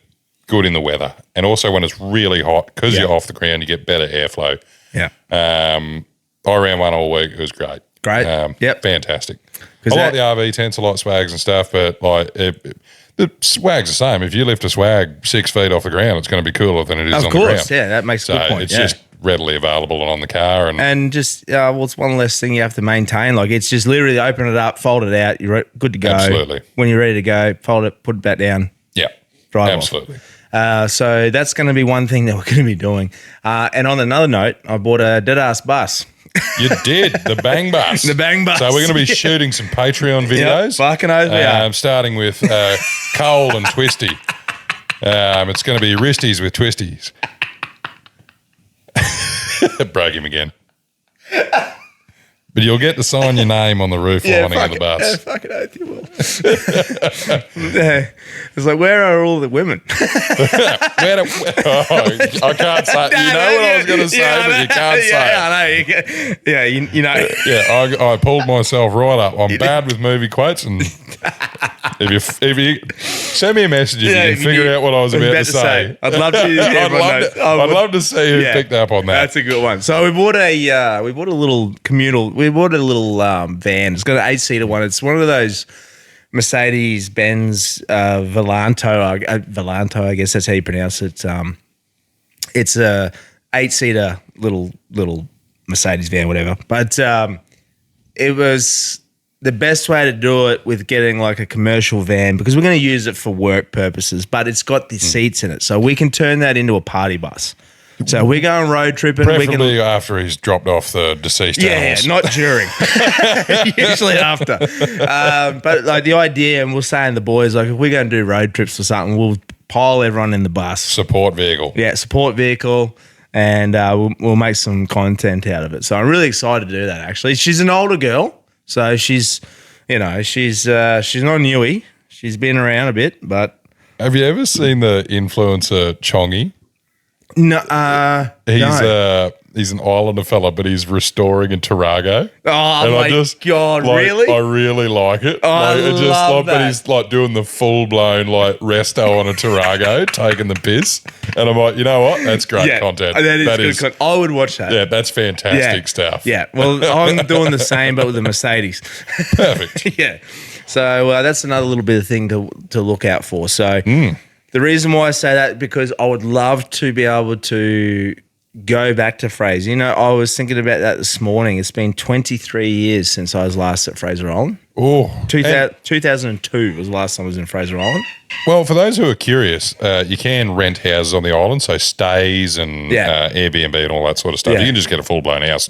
good in the weather. And also when it's really hot, because you're off the ground, you get better airflow. Yeah. I ran one all week. It was great. Great. Fantastic. I like the RV tents, I like swags and stuff, but the swag's the same. If you lift a swag 6 feet off the ground, it's going to be cooler than it is on the ground. Of course, yeah, that makes a good point. It's just readily available and on the car. And just, it's one less thing you have to maintain. Like, it's just literally open it up, fold it out, you're good to go. Absolutely. When you're ready to go, fold it, put it back down. Yeah, drive absolutely. So that's going to be one thing that we're going to be doing. And on another note, I bought a Deadass bus. You did, the Bang Bus. The Bang Bus. So we're going to be shooting some Patreon videos. Fucking over. Starting with Cole and Twisty. It's going to be Wristies with Twisties. Broke him again. But you'll get to sign your name on the roof lining of the bus. Yeah, fucking oath you will. It's like, where are all the women? I can't say. You know what I was going to say, but you can't say. I know. You know. Yeah, I pulled myself right up. I'm bad with movie quotes, and if you send me a message if you can figure out what I was about to say. I'd love to. I'd love to see who picked up on that. That's a good one. So we bought a little communal. We bought a little van. It's got an 8-seater one. It's one of those Mercedes-Benz Volanto. Volanto, I guess that's how you pronounce it. It's a 8-seater little Mercedes van, whatever. But it was the best way to do it with getting like a commercial van, because we're going to use it for work purposes, but it's got the seats in it. So we can turn that into a party bus. So we're going road tripping. Preferably after he's dropped off the deceased animals. Yeah, not during. Usually after. But like the idea, and we're saying the boys, like if we're going to do road trips or something, we'll pile everyone in the bus. Support vehicle. Yeah, support vehicle. And we'll make some content out of it. So I'm really excited to do that, actually. She's an older girl. So she's not a newie. She's been around a bit, but. Have you ever seen the influencer Chongi? No, he's an Islander fella, but he's restoring a Tarago. Oh and my God, really? I really like it. Oh, I love that. But he's like doing the full blown like resto on a Tarago, taking the piss, and I'm like, you know what? That's great content. That is good. I would watch that. Yeah, that's fantastic stuff. Yeah, well, I'm doing the same, but with a Mercedes. Perfect. Yeah, so that's another little bit of thing to look out for. So. The reason why I say that, because I would love to be able to go back to Fraser. You know, I was thinking about that this morning. It's been 23 years since I was last at Fraser Island. Oh, 2002 was the last time I was in Fraser Island. Well, for those who are curious, you can rent houses on the island, so stays and Airbnb and all that sort of stuff. Yeah. You can just get a full-blown house.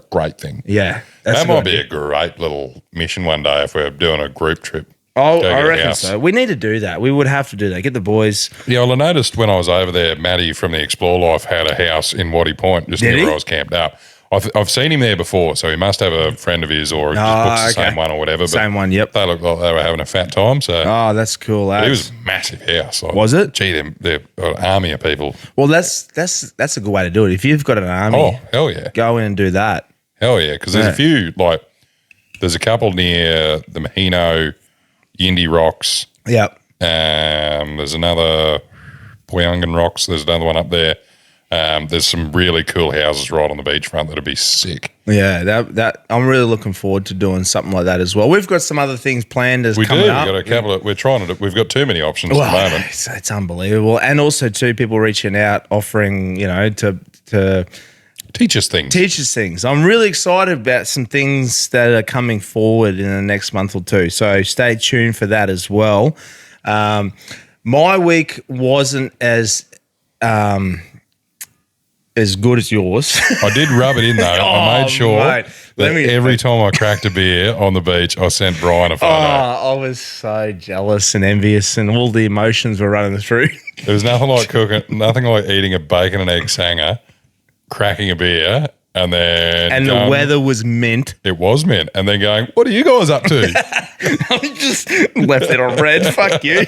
Great thing. Yeah. That might be a great little mission one day if we're doing a group trip. Oh, Go I get a reckon house. so. We need to do that. We would have to do that. Get the boys. Yeah, well, I noticed when I was over there, Matty from the Explore Life had a house in Waddy Point, just Did near he? where I was camped up. I've seen him there before, so he must have a friend of his or just books the same one or whatever. But Same one, yep. they looked like they were having a fat time. So Oh, that's cool. it was a massive house. Like, Was it? Gee, they're an army of people. Well, that's a good way to do it. If you've got an army, Oh, hell yeah. go in and do that. Hell yeah. Because there's a few, like, there's a couple near the Mahino, Yindi Rocks. Yep. There's another Poyungan Rocks. There's another one up there. There's some really cool houses right on the beachfront that'd be sick. Yeah, that I'm really looking forward to doing something like that as well. We've got some other things planned as We do. coming We've up. got a couple of. We're trying to. We've got too many options at the moment. It's unbelievable, and also too people reaching out, offering to Teach us things. teach us things. I'm really excited about some things that are coming forward in the next month or two. So stay tuned for that as well. My week wasn't as good as yours. I did rub it in though. I made sure mate. that every time I cracked a beer on the beach, I sent Brian a photo. I was so jealous and envious, and all the emotions were running through. There was nothing like nothing like eating a bacon and egg sanger, cracking a beer, and then And the weather was mint. It was mint, and then going, "What are you guys up to?" I just left it on red. Fuck you.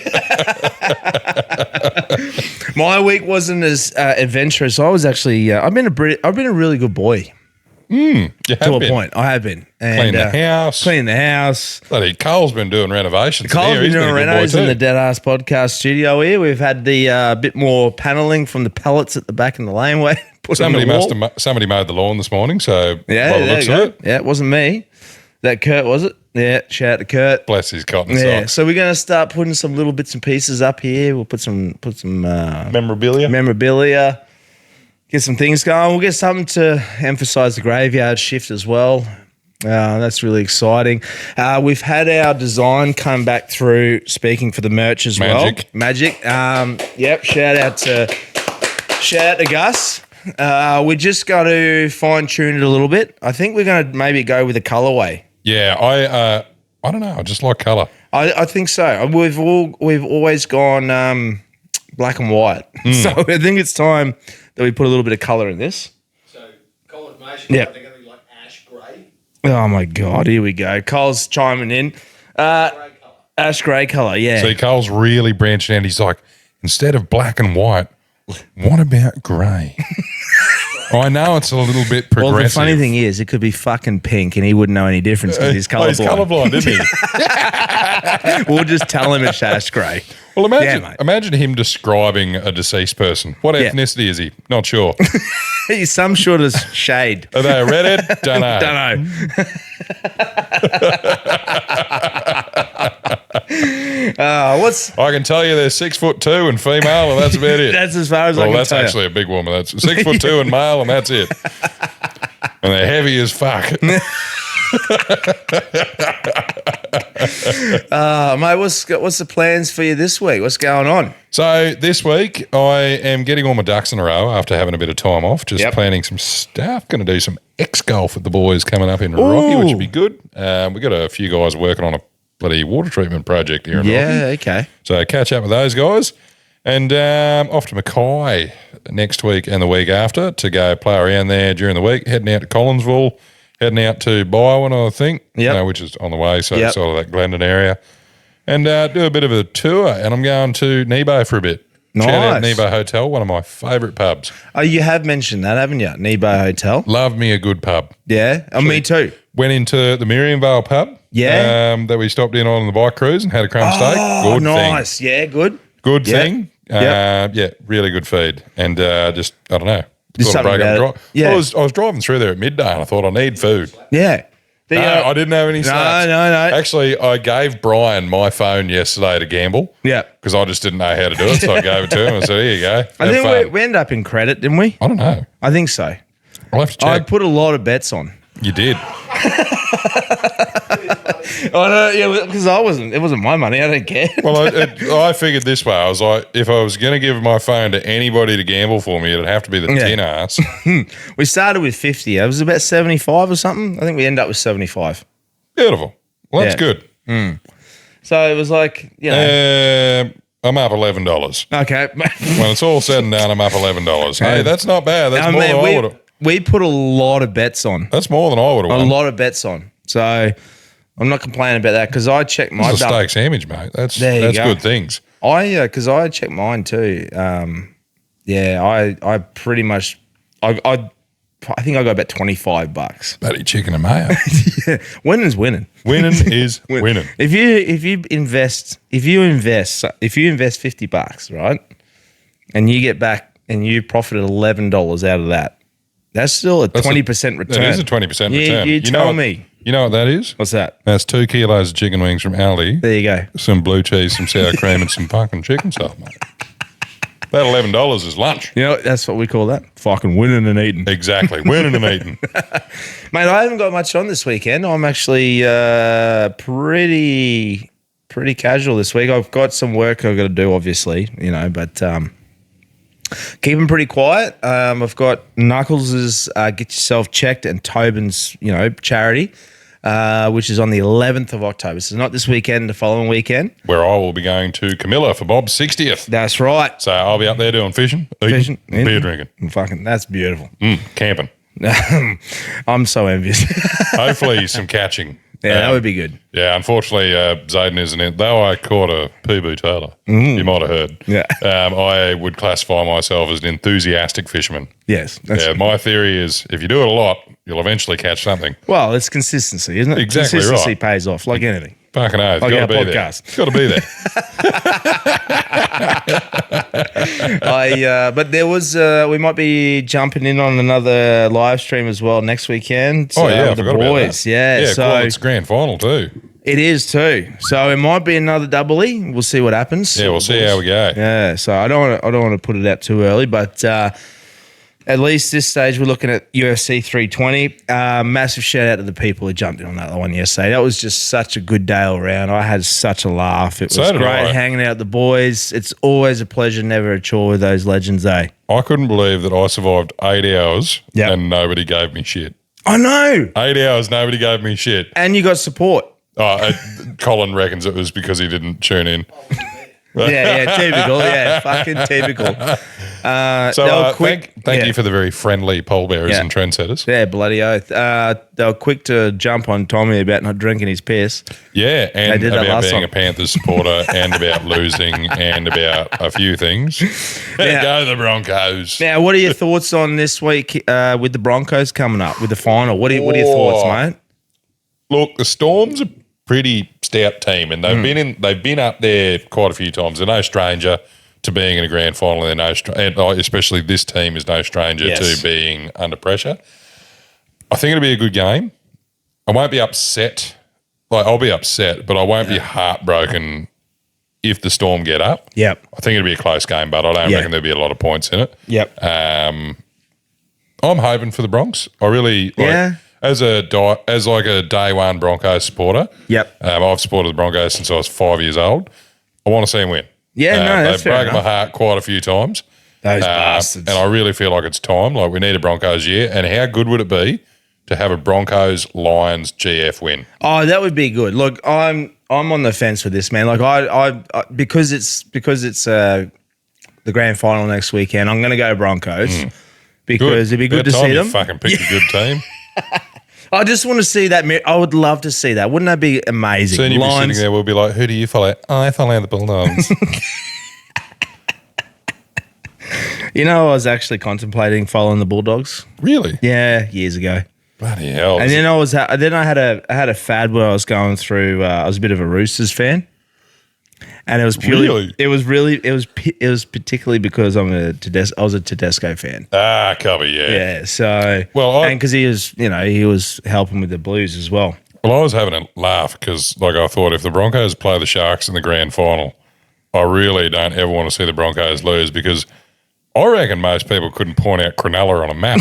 My week wasn't as adventurous. I was actually. I've been a really good boy You to have a been. point. I have been. And, Clean the house. Cleaning the house. Bloody Cole's been doing renovations. Cole's here. been He's doing a good boy renos in too. the Deadass Podcast studio here. We've had the bit more paneling from the pallets at the back in the laneway. Somebody somebody mowed the lawn this morning. So Yeah, by the there looks you of go. it, Yeah, it wasn't me. That Kurt, was it? Yeah, shout out to Kurt. bless his cotton Yeah, socks. so we're gonna start putting some little bits and pieces up here. We'll put some Memorabilia. memorabilia, get some things going. We'll get something to emphasize the graveyard shift as well. That's really exciting. We've had our design come back through, speaking for the merch as Magic. well. Magic. Yep. Shout out to Gus. We just got to fine tune it a little bit. I think we're going to maybe go with a colorway. Yeah, I don't know. I just like colour. I think so. We've always gone black and white. So I think it's time that we put a little bit of color in this. So, confirmation, Yeah. they're going to be like ash grey. Oh my God, here we go. Cole's chiming in. Grey colour. Ash grey color, yeah. See, Cole's really branching out. He's like, instead of black and white, what about grey? I know it's a little bit progressive. Well, the funny thing is, it could be fucking pink and he wouldn't know any difference because he's colorblind. He's colourblind, isn't he? We'll just tell him it's ash grey. Well, Yeah, mate. imagine him describing a deceased person. What Yeah. ethnicity is he? Not sure. He's some sort of shade. Are they a redhead? Don't know. Don't know. I can tell you they're 6'2" and female, and that's about it. That's as far as I well, can that's tell you. actually a big woman. That's 6'2" and male, and that's it. And they're heavy as fuck. Mate, what's the plans for you this week? What's going on? So this week, I am getting all my ducks in a row after having a bit of time off. Just Yep. planning some stuff. Going to do some X-Golf with the boys coming up in Rocky, which Ooh. will be good. We got a few guys working on a bloody water treatment project here in Rocky. Yeah, okay. So catch up with those guys. And off to Mackay next week and the week after to go play around there during the week. Heading out to Collinsville, heading out to Byron, I think, Yep. which is on the way, so Yep. sort of that Glendon area. And do a bit of a tour. And I'm going to Nebo for a bit. Shout out Nice. Nebo Hotel, one of my favourite pubs. Oh, you have mentioned that, haven't you? Nebo Hotel. Love me a good pub. Yeah. Oh, me too. Went into the Miriamvale pub. Yeah. That we stopped in on the bike cruise and had a crumb steak. Oh, Good thing. nice. Yeah, good. Good Yep. thing. Yep. Yeah, really good feed. And just, I don't know. Just Thought I'd something break up about and it. Yeah. I was driving through there at midday and I thought I need food. Yeah. The, No, I didn't have any snacks. no. Actually, I gave Brian my phone yesterday to gamble. Yeah. Because I just didn't know how to do it. So I gave it to him and said, here you go. I have think fun." we ended up in credit, didn't we? I don't know. I think so. I'll have to I check. put a lot of bets on. You did. Because it wasn't my money. I don't care. Well, I figured this way. I was like, if I was going to give my phone to anybody to gamble for me, it'd have to be the Yeah. tin ass. We started with 50. It was about 75 or something. I think we ended up with 75. Beautiful. Well, that's Yeah. good. So it was like, you know. I'm up $11. Okay. When it's all said and done, I'm up $11. Hey, that's not bad. That's more than I would have. We put a lot of bets on. That's more than I would have A won. lot of bets on. So I'm not complaining about that because I checked my It's a steak sandwich, mate. That's go. good things. Because I checked mine too. I pretty much I think I got about $25. Bloody chicken and mayo. Yeah, winning's winning. Winning is winning. If you invest $50, right, and you get back and you profited $11 out of that, that's still a 20% return. It is a 20% return. You tell me. You know what that is? What's that? That's 2 kilos of chicken wings from Aldi. There you go. Some blue cheese, some sour cream, and some fucking chicken stuff, mate. That $11 is lunch. You know, that's what we call that. Fucking winning and eating. Exactly. Winning and eating. Mate, I haven't got much on this weekend. I'm actually pretty casual this week. I've got some work I've got to do, obviously, but keeping pretty quiet. I've got Knuckles' Get Yourself Checked and Tobin's, charity, which is on the 11th of October. So not this weekend, the following weekend. Where I will be going to Camilla for Bob's 60th. That's right. So I'll be up there doing fishing, eating, beer drinking. Fucking, that's beautiful. Camping. I'm so envious. Hopefully some catching. Yeah, that would be good. Yeah, unfortunately, Zayden isn't in. Though I caught a Peeboo Taylor, you might have heard. Yeah. I would classify myself as an enthusiastic fisherman. Yes. Yeah, my theory is if you do it a lot, you'll eventually catch something. Well, it's consistency, isn't it? Exactly right. Consistency pays off, like anything. Fucking oath. Like Got our to be podcast. there. Got to be there. But there was, we might be jumping in on another live stream as well next weekend. Oh, yeah, I with the forgot about boys. that. Yeah, cool. so It's grand final too. it is too. So it might be another doubly. We'll see what happens. Yeah, we'll see how we go. Yeah, so I don't want to put it out too early, but at least this stage we're looking at UFC 320. Massive shout out to the people who jumped in on that one yesterday. That was just such a good day all around. I had such a laugh. It was So did great I. hanging out with the boys. It's always a pleasure, never a chore with those legends, eh? I couldn't believe that I survived 8 hours Yep. and nobody gave me shit. I know. 8 hours, nobody gave me shit. And you got support. Colin reckons it was because he didn't tune in. Yeah, typical. Yeah, fucking typical. So they were quick. thank you for the very friendly pole bearers and trendsetters. Yeah, bloody oath. They were quick to jump on Tommy about not drinking his piss. Yeah, and They did that about last being time. a Panthers supporter and about losing and about a few things. Yeah. Go the Broncos. Now, what are your thoughts on this week with the Broncos coming up with the final? What are your thoughts, mate? Look, the Storm's a pretty stout team, and they've been up there quite a few times. They're no stranger to being in a grand final. They're and especially this team is no stranger to being under pressure. I think it'll be a good game. I won't be upset. I'll be upset, but I won't be heartbroken if the Storm get up. Yep. I think it'll be a close game, but I don't reckon there'll be a lot of points in it. Yep. I'm hoping for the Bronx. I really as a day one Broncos supporter. Yep. I've supported the Broncos since I was 5 years old. I want to see them win. Yeah, no, that's they've fair broken my enough. heart quite a few times. Those bastards. And I really feel like it's time. Like we need a Broncos year. And how good would it be to have a Broncos Lions GF win? Oh, that would be good. Look, I'm on the fence with this, man. Like I because it's the grand final next weekend. I'm going to go Broncos because it'd be good to see them. Fucking picked a good team. I just want to see that. I would love to see that. Wouldn't that be amazing? Soon you'll be sitting there. We'll be like, who do you follow? Oh, I follow the Bulldogs. You know, I was actually contemplating following the Bulldogs. Really? Yeah, years ago. Bloody hell. And then I had a fad where I was going through. I was a bit of a Roosters fan, and it was purely. Really? It was particularly because I was a Tedesco fan. Cubby, yeah. Yeah. So Well, because he was helping with the Blues as well. Well, I was having a laugh because, I thought if the Broncos play the Sharks in the grand final, I really don't ever want to see the Broncos lose because I reckon most people couldn't point out Cronulla on a map.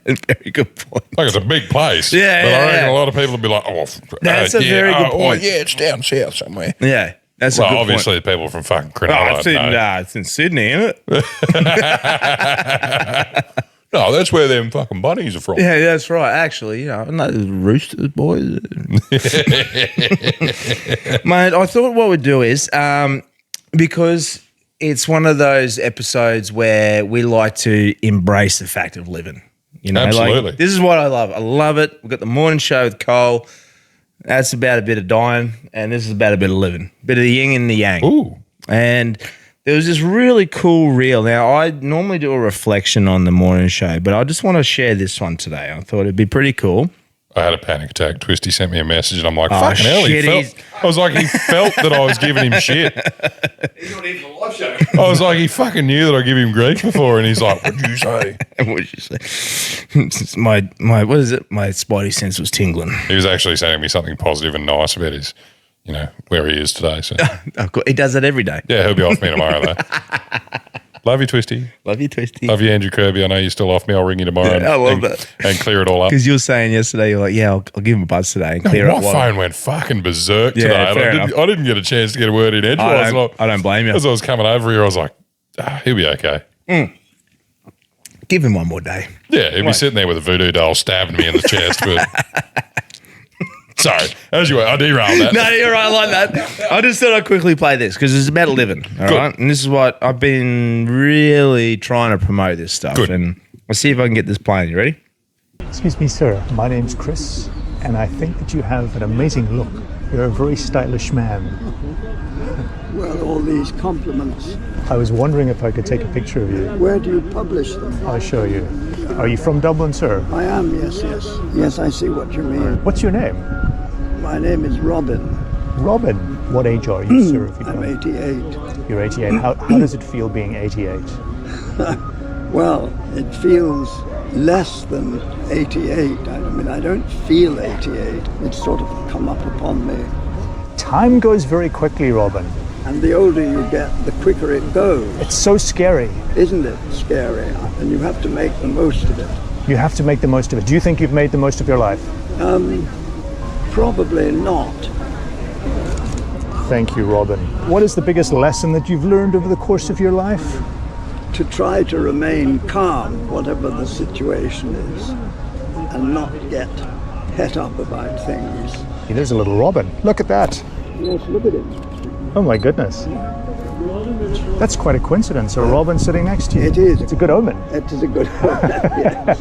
Very good point. It's a big place. Yeah, but yeah, I reckon yeah. a lot of people would be like, That's a very good point. yeah, it's down south somewhere. Yeah, that's a good Obviously, point. the people from fucking Oh, Cronulla. it's in Sydney, isn't it? No, that's where them fucking bunnies are from. Yeah, that's right. Actually, you know, no, roosters, boys. Mate, I thought what we'd do is, because it's one of those episodes where we like to embrace the fact of living. You know, Absolutely. like, this is what I love. I love it. We've got the morning show with Cole. That's about a bit of dying, and this is about a bit of living. Bit of the yin and the yang. Ooh. And there was this really cool reel. Now, I normally do a reflection on the morning show, but I just want to share this one today. I thought it'd be pretty cool. I had a panic attack. Twisty sent me a message, and I'm like, Oh, fucking hell. shit, I was like, he felt that I was giving him shit. He's not even a live show. I was like, he fucking knew that I give him grief before, and he's like, what'd you say? What did you say? my what is it? My spidey sense was tingling. He was actually sending me something positive and nice about his, you know, where he is today. So Oh, cool. He does that every day. yeah, he'll be off me tomorrow though. Love you, Twisty. Love you, Twisty. Love you, Andrew Kirby. I know you're still off me. I'll ring you tomorrow Yeah, I love and, that. and clear it all up. Because you were saying yesterday, you're like, yeah, I'll give him a buzz today and clear My up. phone went fucking berserk Yeah, today. fair And I didn't get a chance to get a word in edgewise. I don't blame you. As I was coming over here, I was like, he'll be okay. Give him one more day. Yeah, he'd be sitting there with a voodoo doll stabbing me in the chest. But sorry, as you were, I derailed that. No, you're right. I like that. I just thought I'd quickly play this because it's about living. All right. And this is what I've been really trying to promote this stuff. Good. And I'll see if I can get this playing. You ready? Excuse me, sir. My name's Chris, and I think that you have an amazing look. You're a very stylish man. Well, all these compliments. I was wondering if I could take a picture of you. Where do you publish them? I'll show you. Are you from Dublin, sir? I am, yes, yes. Yes, I see what you mean. What's your name? My name is Robin. Robin. What age are you, sir? If you I'm don't- 88. You're 88. How does it feel being 88? Well, it feels less than 88. I mean, I don't feel 88. It's sort of come up upon me. Time goes very quickly, Robin. And the older you get, the quicker it goes. It's so scary. Isn't it scary? And you have to make the most of it. You have to make the most of it. Do you think you've made the most of your life? Probably not. Thank you, Robin. What is the biggest lesson that you've learned over the course of your life? To try to remain calm, whatever the situation is, and not get het up about things. Hey, there's a little Robin. Look at that. Yes, look at it. Oh my goodness. That's quite a coincidence. A Robin sitting next to you. It is. It's a good omen. It is a good one. Yes.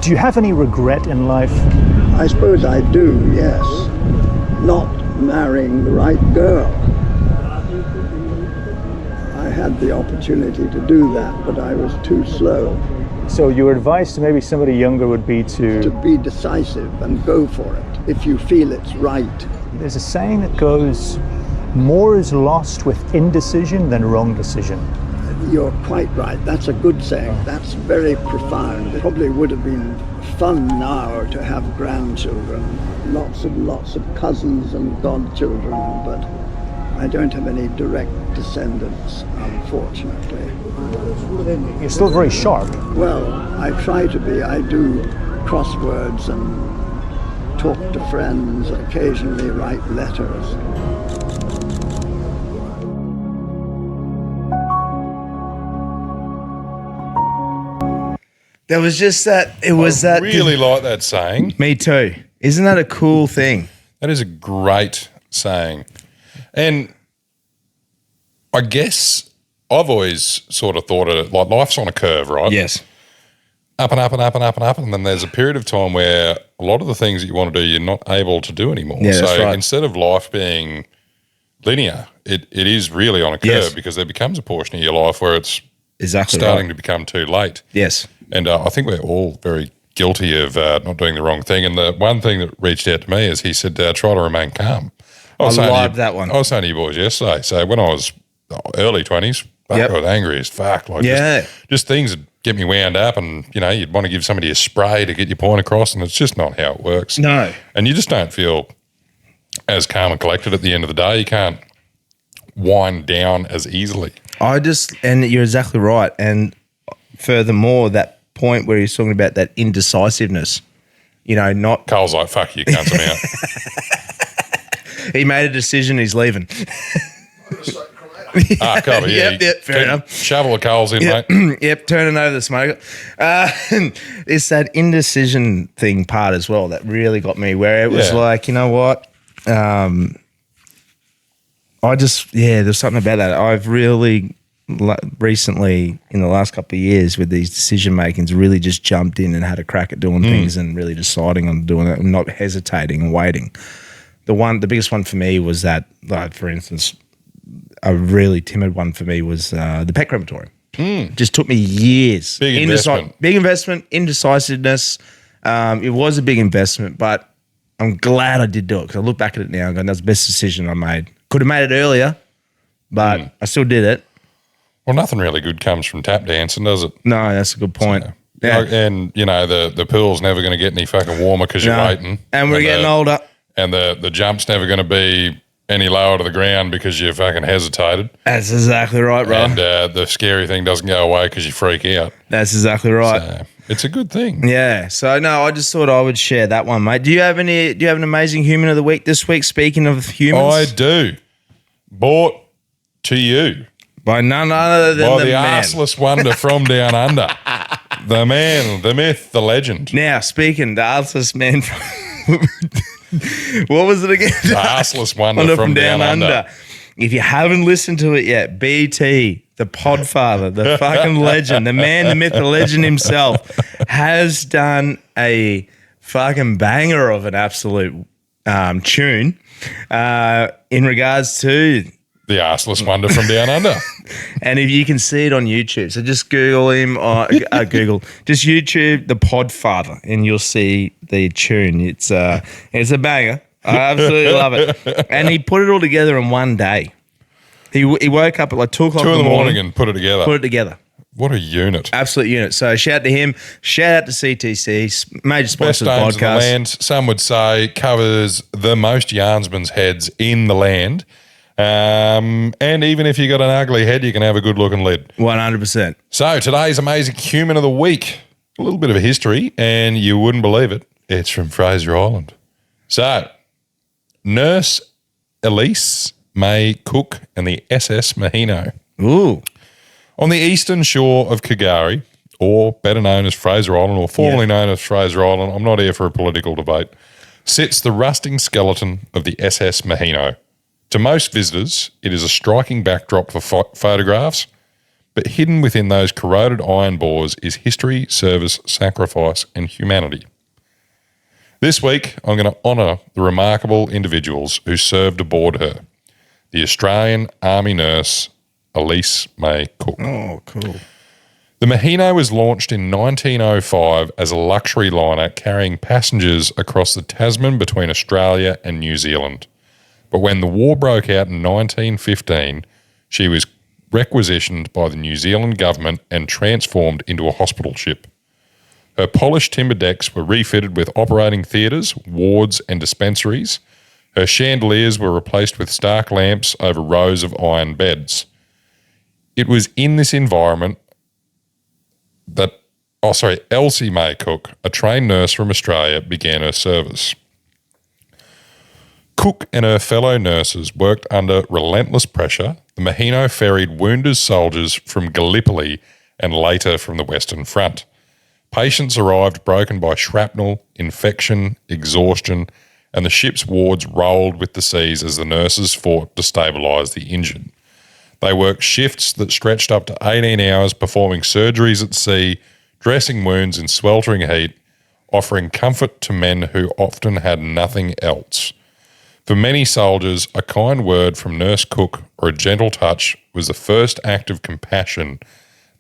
Do you have any regret in life? I suppose I do, yes. Not marrying the right girl. I had the opportunity to do that, but I was too slow. So your advice to maybe somebody younger would be To be decisive and go for it if you feel it's right. There's a saying that goes, more is lost with indecision than wrong decision. You're quite right. That's a good saying. That's very profound. It probably would have been fun now to have grandchildren, lots of cousins and godchildren, but I don't have any direct descendants, unfortunately. You're still very sharp. Well, I try to be. I do crosswords and talk to friends, occasionally write letters. There was just that. It was I that. really like that saying. Me too. Isn't that a cool thing? That is a great saying. And I guess I've always sort of thought of it like life's on a curve, right? Yes. Up and up and up and up and up. And then there's a period of time where a lot of the things that you want to do, you're not able to do anymore. Yeah, so that's right. instead of life being linear, it is really on a curve Yes. because there becomes a portion of your life where it's Exactly. starting right. to become too late. Yes. And I think we're all very guilty of not doing the wrong thing. And the one thing that reached out to me is he said, try to remain calm. I saying to love you- that one. I was saying to you boys yesterday. So when I was early 20s, Yep. I was angry as fuck. Like Yeah. just things that get me wound up and, you know, you'd want to give somebody a spray to get your point across and it's just not how it works. No. And you just don't feel as calm and collected at the end of the day. You can't wind down as easily. And you're exactly right. And furthermore, that point where he's talking about that indecisiveness, you know, not Carl's like, fuck you, cunts me out. he made a decision, he's leaving. Cover, yeah. Yep, fair enough. Shovel the coals in, Yep, mate. yep, turning over the smoke. It's that indecision thing part as well that really got me, where it was like, you know what? There's something about that. I've really recently, in the last couple of years, with these decision makings, really just jumped in and had a crack at doing things and really deciding on doing it and not hesitating and waiting. The biggest one for me was that, like, for instance, a really timid one for me was the pet crematorium. Just took me years. Big investment, indecisiveness. It was a big investment, but I'm glad I did do it because I look back at it now and go, that's the best decision I made. Could have made it earlier, but I still did it. Well, nothing really good comes from tap dancing, does it? No, that's a good point. So, yeah. And, you know, the pool's never going to get any fucking warmer because you're waiting. And we're getting older. And the jump's never going to be any lower to the ground because you fucking hesitated. That's exactly right, bro. And the scary thing doesn't go away because you freak out. That's exactly right. So it's a good thing. Yeah. So, no, I just thought I would share that one, mate. Do you have an amazing human of the week this week, speaking of humans? I do. Brought to you by none other than the arseless wonder from down under. The man, the myth, the legend. Now, speaking, the arseless man from... What was it again? The arseless wonder from down under. If you haven't listened to it yet, BT, the podfather, the fucking legend, the man, the myth, the legend himself, has done a fucking banger of an absolute tune in regards to the arseless wonder from down under. And if you can see it on YouTube, so just Google him or just YouTube the Podfather, and you'll see the tune. It's a banger. I absolutely love it. And he put it all together in one day. He woke up at like 2 o'clock in the morning and put it together. What a unit. Absolute unit. So shout out to him. Shout out to CTC, major sponsor of the podcast. Best owns the land, some would say, covers the most yarnsmen's heads in the land. And even if you got an ugly head, you can have a good looking lid. 100%. So today's amazing human of the week, a little bit of a history, and you wouldn't believe it. It's from Fraser Island. So, Nurse Elise May Cook and the SS Mahino. Ooh. On the eastern shore of Kagari, or better known as Fraser Island, or formerly known as Fraser Island, I'm not here for a political debate, sits the rusting skeleton of the SS Mahino. To most visitors, it is a striking backdrop for photographs, but hidden within those corroded iron bores is history, service, sacrifice, and humanity. This week, I'm going to honour the remarkable individuals who served aboard her. The Australian Army nurse, Elise May Cook. Oh, cool. The Mahino was launched in 1905 as a luxury liner carrying passengers across the Tasman between Australia and New Zealand. But when the war broke out in 1915, she was requisitioned by the New Zealand government and transformed into a hospital ship. Her polished timber decks were refitted with operating theatres, wards and dispensaries. Her chandeliers were replaced with stark lamps over rows of iron beds. It was in this environment that, Elsie May Cook, a trained nurse from Australia, began her service. Cook and her fellow nurses worked under relentless pressure. The Mahino ferried wounded soldiers from Gallipoli and later from the Western Front. Patients arrived broken by shrapnel, infection, exhaustion, and the ship's wards rolled with the seas as the nurses fought to stabilise the injured. They worked shifts that stretched up to 18 hours, performing surgeries at sea, dressing wounds in sweltering heat, offering comfort to men who often had nothing else. For many soldiers, a kind word from Nurse Cook or a gentle touch was the first act of compassion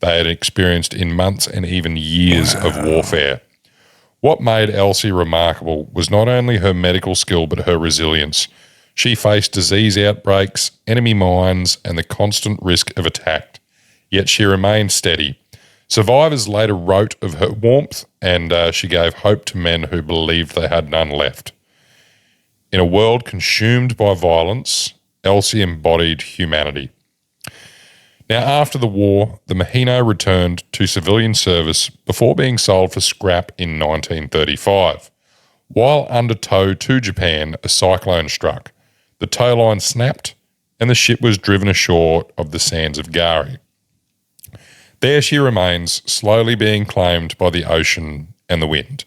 they had experienced in months and even years of warfare. What made Elsie remarkable was not only her medical skill but her resilience. She faced disease outbreaks, enemy mines, and the constant risk of attack. Yet she remained steady. Survivors later wrote of her warmth, and she gave hope to men who believed they had none left. In a world consumed by violence, Elsie embodied humanity. Now, after the war, the Mahino returned to civilian service before being sold for scrap in 1935. While under tow to Japan, a cyclone struck. The tow line snapped and the ship was driven ashore of the sands of Gari. There she remains, slowly being claimed by the ocean and the wind.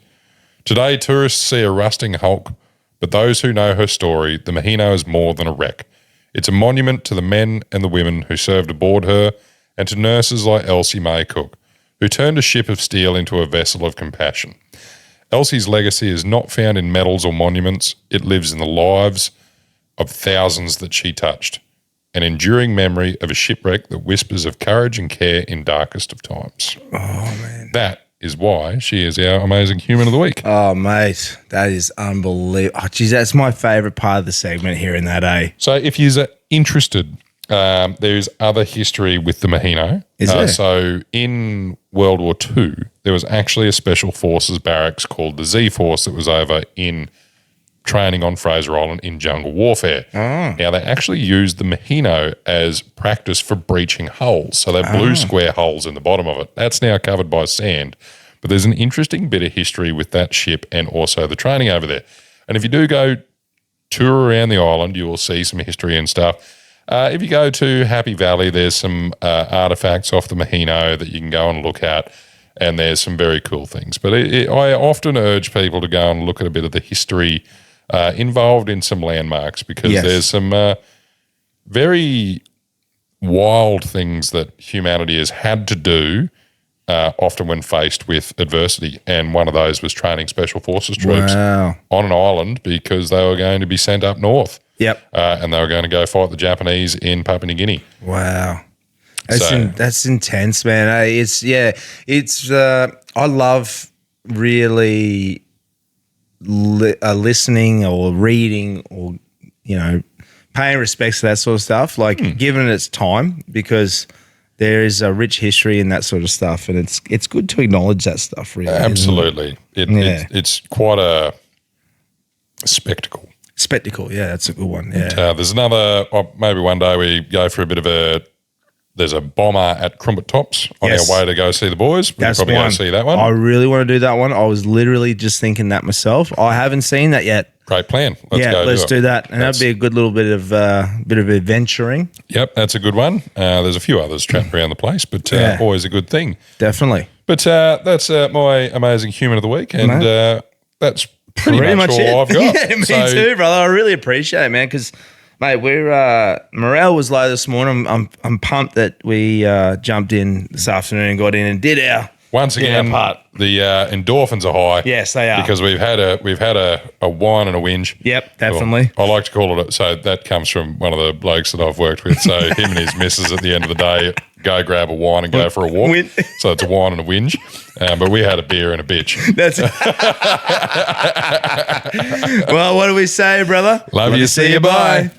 Today, tourists see a rusting hulk, but those who know her story, the Mahino is more than a wreck. It's a monument to the men and the women who served aboard her and to nurses like Elsie May Cook, who turned a ship of steel into a vessel of compassion. Elsie's legacy is not found in medals or monuments. It lives in the lives of thousands that she touched, an enduring memory of a shipwreck that whispers of courage and care in darkest of times. Oh, man. That is why she is our amazing human of the week. Oh, mate, that is unbelievable. Oh, geez, that's my favourite part of the segment here in that, eh? So if you're interested, there's other history with the Mahino. Is there? So in World War II, there was actually a special forces barracks called the Z Force that was over in training on Fraser Island in jungle warfare. Now, they actually used the Mahino as practice for breaching hulls. So they're blue square holes in the bottom of it. That's now covered by sand. But there's an interesting bit of history with that ship and also the training over there. And if you do go tour around the island, you will see some history and stuff. If you go to Happy Valley, there's some artifacts off the Mahino that you can go and look at, and there's some very cool things. But I often urge people to go and look at a bit of the history involved in some landmarks, because there's some very wild things that humanity has had to do often when faced with adversity. And one of those was training special forces troops on an island because they were going to be sent up north. Yep. And they were going to go fight the Japanese in Papua New Guinea. Wow. That's intense, man. I love really listening or reading or, paying respects to that sort of stuff, like given its time, because there is a rich history in that sort of stuff, and it's good to acknowledge that stuff, really. Absolutely. It's quite a spectacle. Spectacle, yeah, that's a good one. Yeah. There's another, maybe one day we go for a bit of there's a bomber at Crumpet Tops on our way to go see the boys. We'll probably go see that one. I really want to do that one. I was literally just thinking that myself. I haven't seen that yet. Great plan. Let's do that. And that'd be a good little bit of adventuring. Yep, that's a good one. There's a few others trapped around the place, but always a good thing. Definitely. But that's my amazing human of the week, and that's pretty much all I've got. Yeah, me too, brother. I really appreciate it, man, because, mate, morale was low this morning. I'm pumped that we jumped in this afternoon and got in and did our once again part. The endorphins are high. Yes, they are, because we've had a whine and a whinge. Yyep, definitely. Well, I like to call it. So that comes from one of the blokes that I've worked with. So him and his missus at the end of the day go grab a wine and go for a walk. So it's a whine and a whinge. But we had a beer and a bitch. That's well, what do we say, brother? Love you. See you. Bye.